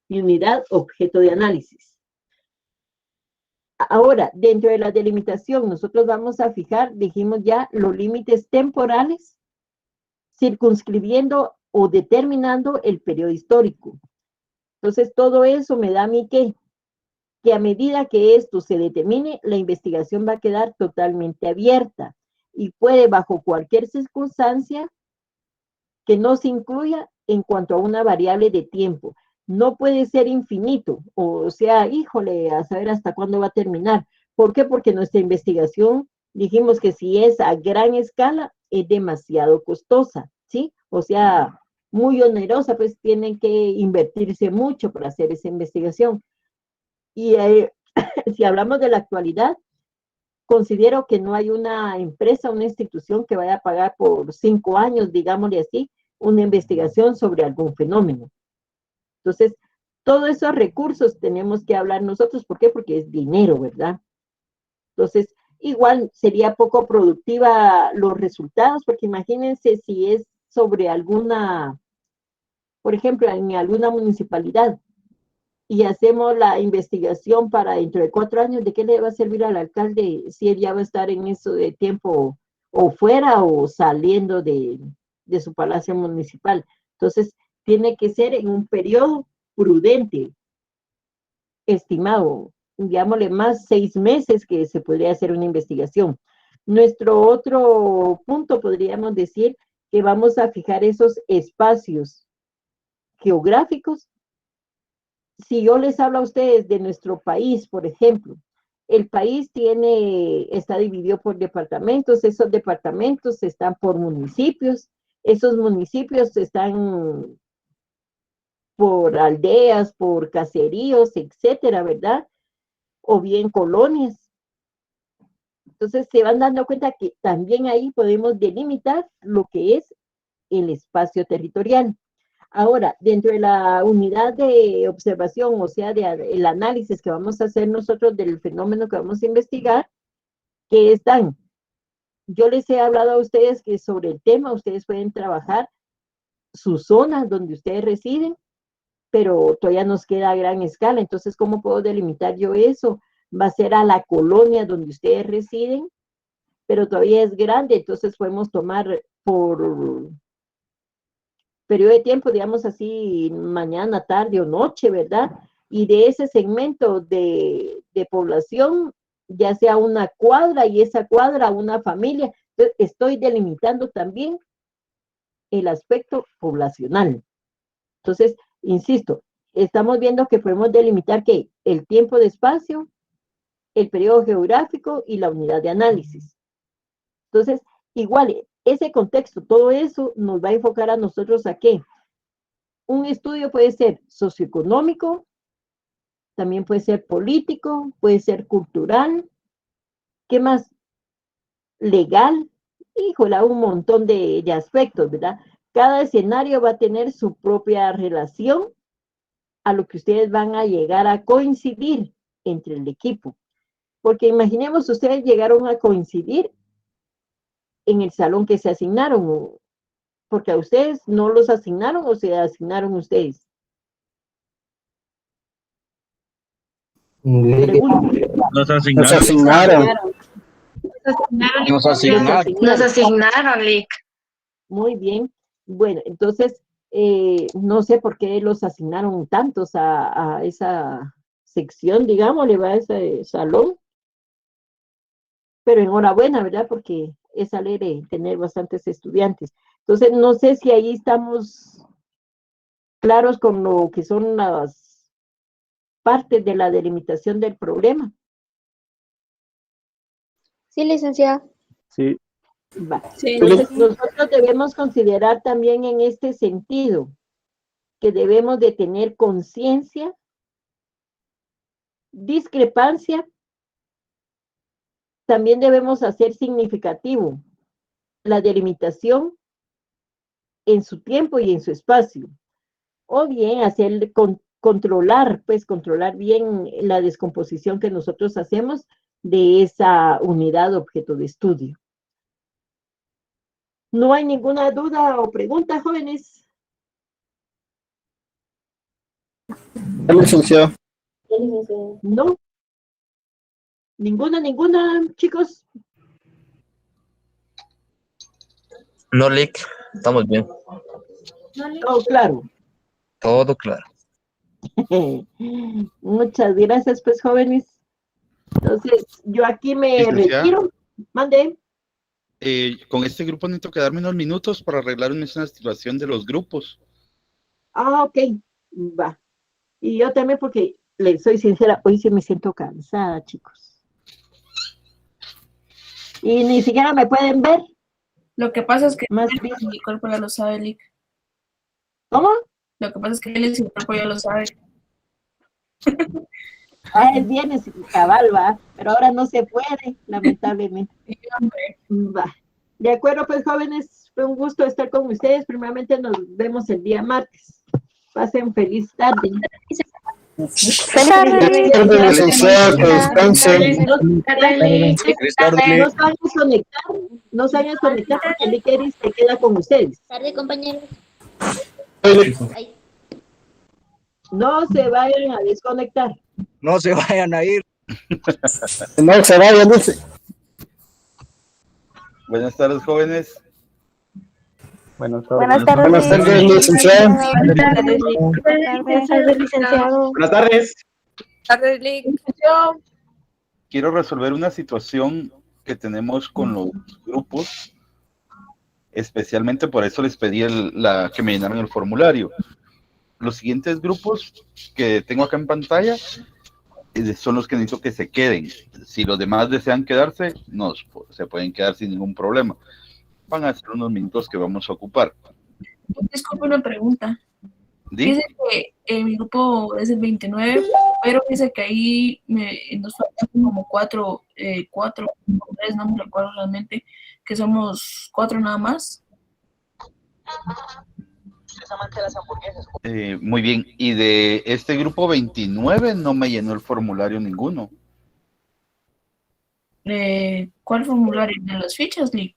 mi unidad objeto de análisis. Ahora, dentro de la delimitación, nosotros vamos a fijar, dijimos ya, los límites temporales, circunscribiendo o determinando el periodo histórico. Entonces, todo eso me da a mí que a medida que esto se determine, la investigación va a quedar totalmente abierta y puede, bajo cualquier circunstancia, que no se incluya en cuanto a una variable de tiempo. No puede ser infinito, o sea, híjole, a saber hasta cuándo va a terminar. ¿Por qué? Porque nuestra investigación, dijimos que si es a gran escala, es demasiado costosa, ¿sí? O sea, muy onerosa, pues tienen que invertirse mucho para hacer esa investigación. Y si hablamos de la actualidad, considero que no hay una empresa, una institución que vaya a pagar por 5 años, digámosle así, una investigación sobre algún fenómeno. Entonces, todos esos recursos tenemos que hablar nosotros. ¿Por qué? Porque es dinero, ¿verdad? Entonces, igual sería poco productiva los resultados, porque imagínense si es sobre alguna, por ejemplo, en alguna municipalidad, y hacemos la investigación para dentro de 4 años, ¿de qué le va a servir al alcalde si él ya va a estar en eso de tiempo o fuera o saliendo de su palacio municipal? Entonces, tiene que ser en un periodo prudente, estimado, digámosle más 6 meses que se podría hacer una investigación. Nuestro otro punto, podríamos decir, que vamos a fijar esos espacios geográficos. Si yo les hablo a ustedes de nuestro país, por ejemplo, el país está dividido por departamentos, esos departamentos están por municipios, esos municipios están por aldeas, por caseríos, etcétera, ¿verdad? O bien colonias. Entonces se van dando cuenta que también ahí podemos delimitar lo que es el espacio territorial. Ahora, dentro de la unidad de observación, o sea, el análisis que vamos a hacer nosotros del fenómeno que vamos a investigar, que están, yo les he hablado a ustedes que sobre el tema ustedes pueden trabajar sus zonas donde ustedes residen, pero todavía nos queda a gran escala. Entonces, ¿cómo puedo delimitar yo eso? Va a ser a la colonia donde ustedes residen, pero todavía es grande, entonces podemos tomar por periodo de tiempo, digamos así, mañana, tarde o noche, ¿verdad? Y de ese segmento de población, ya sea una cuadra y esa cuadra una familia, entonces estoy delimitando también el aspecto poblacional. Entonces, insisto, estamos viendo que podemos delimitar ¿qué? El tiempo de espacio, el periodo geográfico y la unidad de análisis. Entonces, igual, ese contexto, todo eso nos va a enfocar a nosotros a qué. Un estudio puede ser socioeconómico, también puede ser político, puede ser cultural, ¿qué más? Legal, híjole, un montón de aspectos, ¿verdad? Cada escenario va a tener su propia relación a lo que ustedes van a llegar a coincidir entre el equipo. Porque imaginemos, ustedes llegaron a coincidir en el salón que se asignaron, porque a ustedes no los asignaron o se asignaron ustedes. Nos asignaron. Nos asignaron, Lick. Muy bien. Bueno, entonces, no sé por qué los asignaron tantos a esa sección, digámosle, va a ese salón. Pero enhorabuena, ¿verdad? Porque es alegre tener bastantes estudiantes. Entonces, no sé si ahí estamos claros con lo que son las partes de la delimitación del problema. Sí, licenciada. Sí. Va. Entonces, nosotros debemos considerar también en este sentido que debemos de tener conciencia, discrepancia, también debemos hacer significativo la delimitación en su tiempo y en su espacio, o bien hacer controlar bien la descomposición que nosotros hacemos de esa unidad objeto de estudio. ¿No hay ninguna duda o pregunta, jóvenes? Licenciado. No. Ninguna, chicos. No, Lick, estamos bien. Todo claro. Todo claro. Muchas gracias, pues, jóvenes. Entonces, yo aquí me Licenciada. retiro. Mande. Con este grupo necesito quedarme unos minutos para arreglar una situación de los grupos. Ah, ok. Va. Y yo también, porque les soy sincera, hoy sí me siento cansada, chicos. Y ni siquiera me pueden ver. Lo que pasa es que Más mi cuerpo ya lo sabe, Lick. ¿Cómo? Lo que pasa es que él y su cuerpo ya lo sabe. El viernes cabal, va, pero ahora no se puede, lamentablemente. Va. De acuerdo, pues, jóvenes, fue un gusto estar con ustedes. Primeramente nos vemos el día martes. Pasen feliz tarde. Feliz tarde, licenciado, que descansen. No se vayan a conectar porque el Iqueris se queda con ustedes. Tarde, compañeros. No se vayan a desconectar. No se vayan a ir. No se vayan, dice. Buenas tardes, jóvenes. Buenas tardes. Buenas tardes, licenciado. Buenas tardes, licenciado. Buenas tardes. Tardes, Lick. Quiero resolver una situación que tenemos con los grupos. Especialmente por eso les pedí que me llenaran el formulario. Los siguientes grupos que tengo acá en pantalla son los que necesito que se queden. Si los demás desean quedarse, se pueden quedar sin ningún problema. Van a ser unos minutos que vamos a ocupar. Disculpe una pregunta. ¿Sí? Dice que mi grupo es el 29, pero dice que ahí nos faltan como cuatro, no me recuerdo realmente, que somos 4 nada más. Muy bien. Y de este grupo 29 no me llenó el formulario ninguno. ¿Cuál formulario? ¿De las fichas, Lick?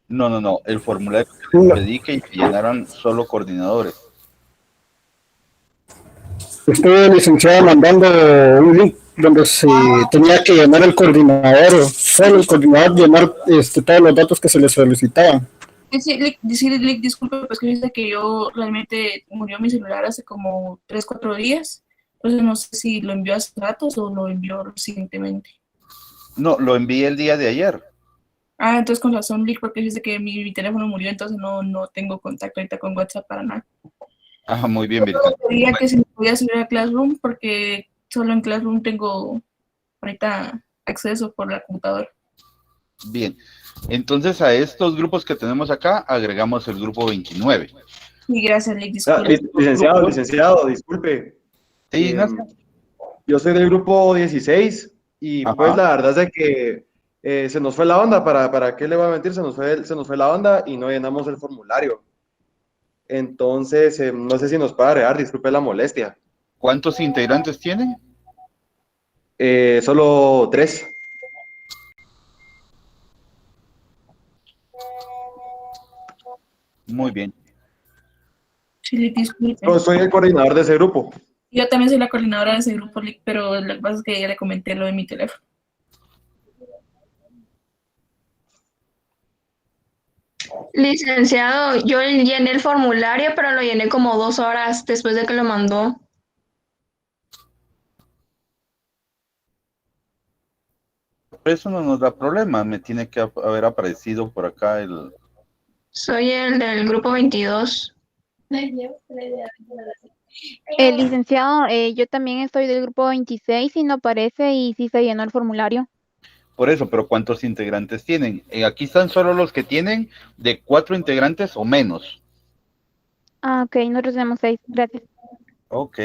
No. El formulario que les pedí que llenaran solo coordinadores. Estuve, licenciado, mandando un link donde se tenía que llenar el coordinador, solo el coordinador llenar todos los datos que se le solicitaban. Sí, Lick, disculpe, pues que dice que yo realmente murió mi celular hace como 3-4 días. Entonces no sé si lo envió hace ratos o lo envió recientemente. No, lo envié el día de ayer. Ah, entonces con razón, Lick, porque dice que mi teléfono murió, entonces no tengo contacto ahorita con WhatsApp para nada. Ah, muy bien, Virginia. Yo quería que se me podía subir a Classroom porque solo en Classroom tengo ahorita acceso por la computadora. Bien, entonces a estos grupos que tenemos acá agregamos el grupo 29. Y gracias, Lick, disculpe. Licenciado, disculpe. Sí, yo soy del grupo 16 y pues la verdad es de que se nos fue la onda, ¿para qué le voy a mentir? Se nos fue la onda y no llenamos el formulario. Entonces, no sé si nos puede agregar, disculpe la molestia. ¿Cuántos integrantes tienen? Solo 3. Muy bien. Sí, Lick, disculpe. Yo soy el coordinador de ese grupo. Yo también soy la coordinadora de ese grupo, Lick, pero lo que pasa es que ya le comenté lo de mi teléfono. Licenciado, yo llené el formulario, pero lo llené como 2 horas después de que lo mandó. Eso no nos da problema, me tiene que haber aparecido por acá el... Soy el del grupo 22. Licenciado, yo también estoy del grupo 26 y no aparece y sí se llenó el formulario. Por eso, pero ¿cuántos integrantes tienen? Aquí están solo los que tienen de 4 integrantes o menos. Ah, ok, nosotros tenemos 6, gracias. Ok.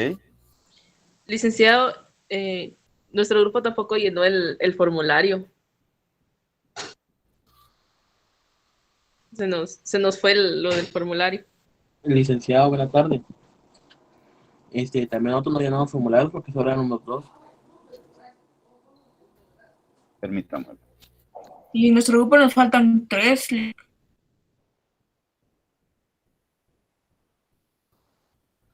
Licenciado, nuestro grupo tampoco llenó el formulario. Se nos fue lo del formulario. Licenciado, buena tarde. También nosotros no llenamos formularios porque solo eran unos 2. Permítame. Y en nuestro grupo nos faltan 3.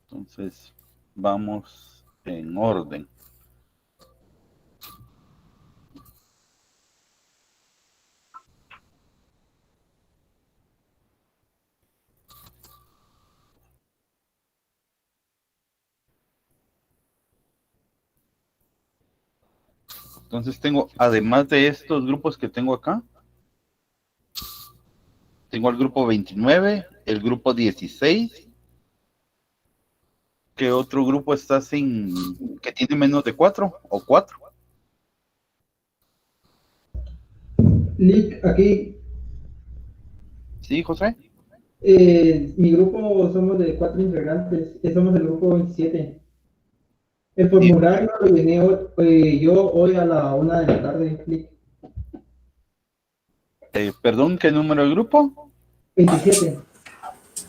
Entonces, vamos en orden. Entonces tengo, además de estos grupos que tengo acá, tengo el grupo 29, el grupo 16. ¿Qué otro grupo está que tiene menos de 4 o 4? Lick, aquí. Sí, José. Mi grupo somos de 4 integrantes, somos el grupo 27. El formulario lo llené yo hoy a la 1 de la tarde, Lick. Perdón, ¿qué número de grupo? 27.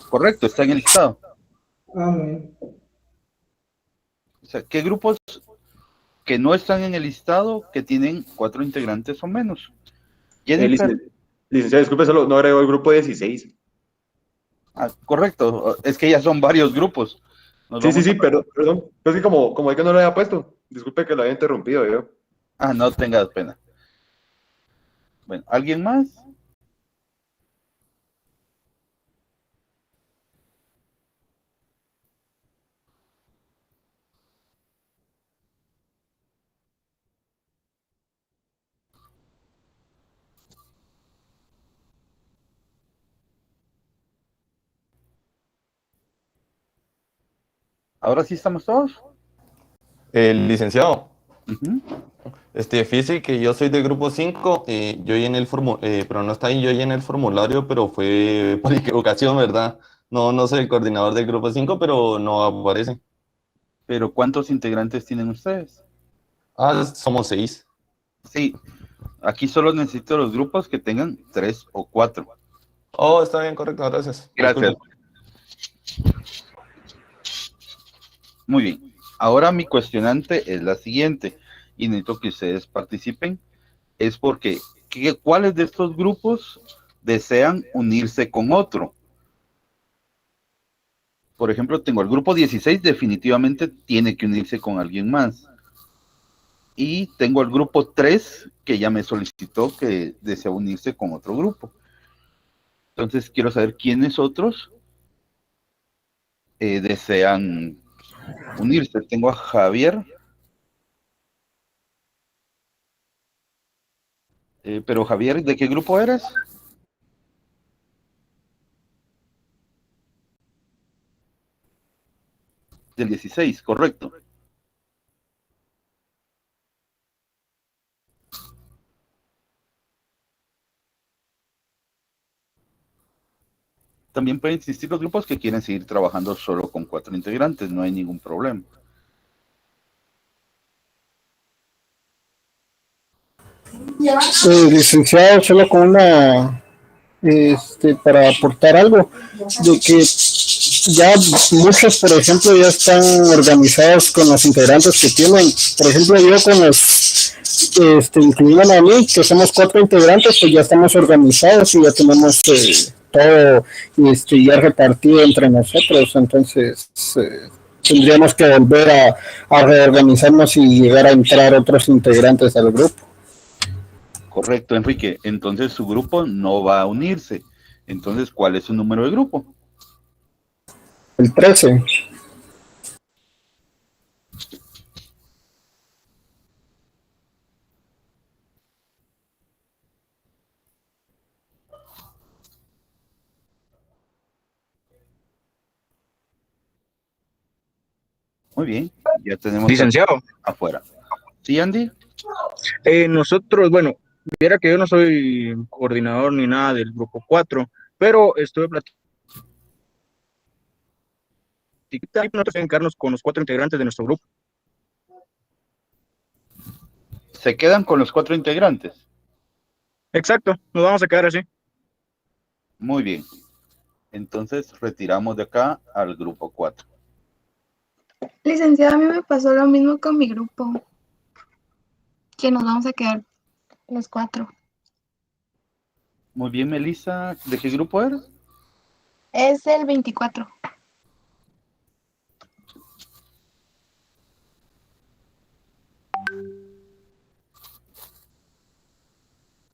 Correcto, está en el listado. Ah, muy bien. O sea, ¿qué grupos que no están en el listado que tienen 4 integrantes o menos? Licenciado, disculpe, solo no agregó el grupo 16. Ah, correcto, es que ya son varios grupos. Sí, perdón. Es que como es que no lo había puesto. Disculpe que lo haya interrumpido yo. Ah, no tengas pena. Bueno, ¿alguien más? ¿Ahora sí estamos todos? El licenciado. Uh-huh. Fíjese que yo soy del grupo 5, yo llené el formulario, pero no está ahí, yo llené el formulario, pero fue por equivocación, ¿verdad? No soy el coordinador del grupo 5, pero no aparece. ¿Pero cuántos integrantes tienen ustedes? Somos 6. Sí, aquí solo necesito los grupos que tengan 3 o 4. Oh, está bien, correcto, gracias. Gracias. Disculpe. Muy bien. Ahora mi cuestionante es la siguiente, y necesito que ustedes participen. Es porque, ¿cuáles de estos grupos desean unirse con otro? Por ejemplo, tengo el grupo 16, definitivamente tiene que unirse con alguien más. Y tengo el grupo 3, que ya me solicitó que desea unirse con otro grupo. Entonces, quiero saber quiénes otros desean unirse. Tengo a Javier. Pero Javier, ¿de qué grupo eres? Del 16, correcto. También pueden existir los grupos que quieren seguir trabajando solo con 4 integrantes, no hay ningún problema. Licenciado, solo con una, para aportar algo, de que ya muchos, por ejemplo, ya están organizados con los integrantes que tienen. Por ejemplo, yo con los, incluido a mí, que somos 4 integrantes, pues ya estamos organizados y ya tenemos todo ya repartido entre nosotros. Entonces, tendríamos que volver a reorganizarnos y llegar a entrar otros integrantes al grupo. Correcto, Enrique. Entonces su grupo no va a unirse. Entonces, ¿cuál es su número de grupo? El 13. Muy bien, ya tenemos Licenciado. afuera. ¿Sí, Andy? Nosotros, bueno, Viera que yo no soy coordinador ni nada del grupo 4, pero estuve platicando nosotros encarnos con los 4 integrantes de nuestro grupo. ¿Se quedan con los 4 integrantes? Exacto, nos vamos a quedar así. Muy bien. Entonces retiramos de acá al grupo 4. Licenciada, a mí me pasó lo mismo con mi grupo, que nos vamos a quedar los 4. Muy bien, Melissa. ¿De qué grupo eres? Es el 24.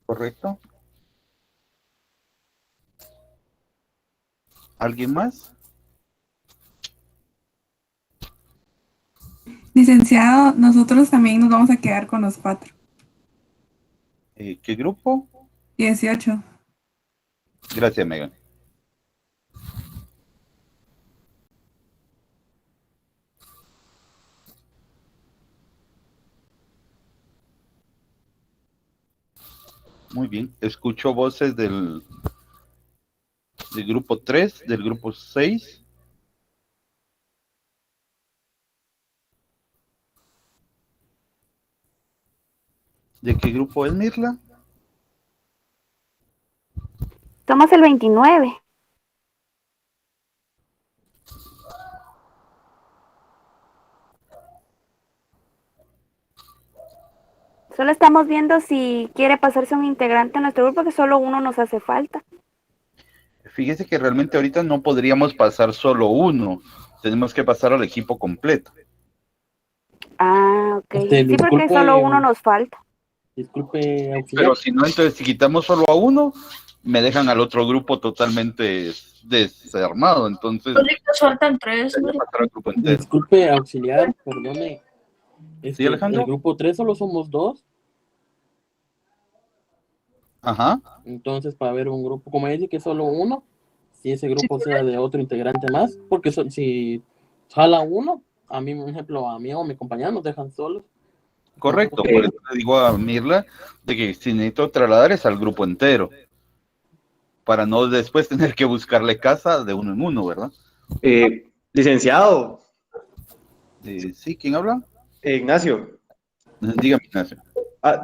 ¿Correcto? ¿Alguien más? Licenciado, nosotros también nos vamos a quedar con los 4. ¿Qué grupo? 18. Gracias, Megan. Muy bien. Escucho voces del grupo 3, del grupo 6. ¿De qué grupo es, Mirla? Somos el 29. Solo estamos viendo si quiere pasarse un integrante a nuestro grupo, que solo uno nos hace falta. Fíjese que realmente ahorita no podríamos pasar solo uno. Tenemos que pasar al equipo completo. Ah, ok. Sí, porque solo uno nos falta. Disculpe, auxiliar. Pero si no, entonces si quitamos solo a uno, me dejan al otro grupo totalmente desarmado. Entonces, Nos faltan 3. pasar al grupo entero. Disculpe, auxiliar, perdone. ¿Sí, Alejandro? El grupo 3 solo somos 2. Ajá. Entonces, para ver un grupo, como dice que solo uno, si ese grupo sea de otro integrante más, porque si jala uno, a mí, por ejemplo, a mí o a mi compañero nos dejan solos. Correcto, por eso le digo a Mirla de que si necesito trasladar es al grupo entero, para no después tener que buscarle casa de uno en uno, ¿verdad? Licenciado. Sí, ¿quién habla? Ignacio. Dígame, Ignacio.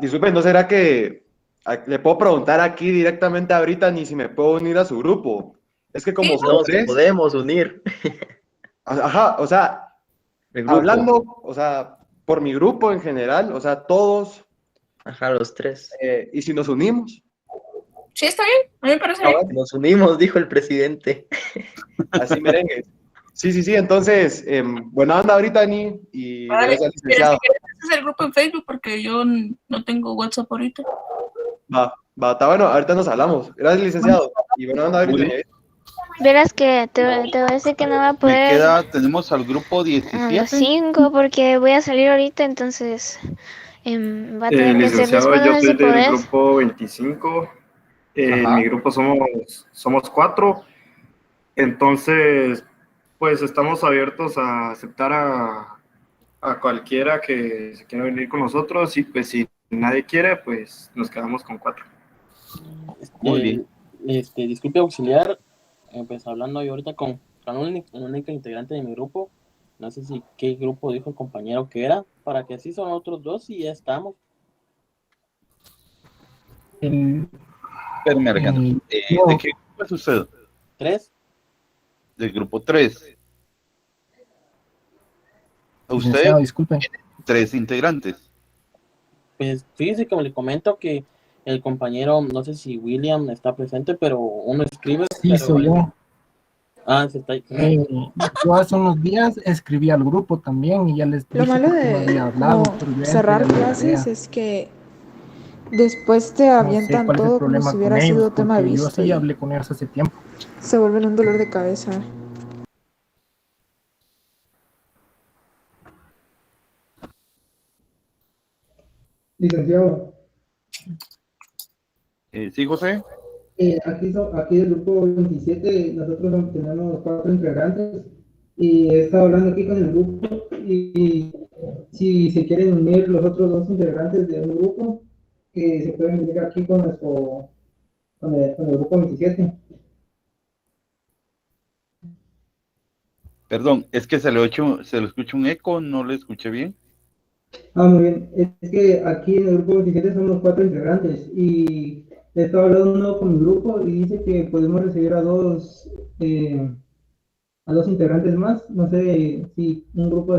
Disculpe, ¿no será que le puedo preguntar aquí directamente ahorita ni si me puedo unir a su grupo? Es que como son 3... podemos unir. Ajá, o sea, hablando, o sea, por mi grupo en general, o sea, todos. Ajá, los 3. ¿Y si nos unimos? Sí, está bien, a mí me parece bien. Nos unimos, dijo el presidente. Así merengue. Sí, entonces, buena onda ahorita, Ani, y Vale, gracias, licenciado. si quieres, este es el grupo en Facebook porque yo no tengo WhatsApp ahorita. Va, está bueno, ahorita nos hablamos. Gracias, licenciado, y buena onda ahorita. Verás que te voy a decir que no va a poder Tenemos al grupo 17. 5 porque voy a salir ahorita, entonces va a tener que ser Licenciado, después, yo no sé soy si del podés. grupo 25. En mi grupo somos 4. Entonces, pues estamos abiertos a aceptar a cualquiera que se quiera venir con nosotros, y pues si nadie quiere, pues nos quedamos con 4. Muy bien. Disculpe, auxiliar, pues hablando yo ahorita con un único integrante de mi grupo, no sé si qué grupo dijo el compañero que era, para que así son otros 2 y ya estamos. Espérame, Alejandro. ¿De qué grupo es usted? 3. Del grupo 3. ¿Usted? Licenciado, disculpe. 3 integrantes. Pues fíjese que le comento que el compañero, no sé si William está presente, pero uno escribe. Sí, pero soy yo. Se está ahí. Yo hace unos días escribí al grupo también y ya les dije Lo malo porque no había hablado, pero yo cerrar entendí la clases idea. es que después te No sé avientan cuál es el todo como problema si hubiera con ellos, sido tema porque yo visto. sí Y hablé con ellos hace tiempo. se vuelven un dolor de cabeza. Licenciado, ¿Sí, José? aquí del grupo 27, nosotros tenemos 4 integrantes y he estado hablando aquí con el grupo y si se quieren unir los otros 2 integrantes de un grupo, que se pueden venir aquí con nuestro, con el grupo 27. Perdón, es que se le escucha un eco, no le escuché bien. Muy bien. Es que aquí en el grupo 27 somos 4 integrantes y he estado hablando con mi grupo y dice que podemos recibir a dos integrantes más. No sé si un grupo de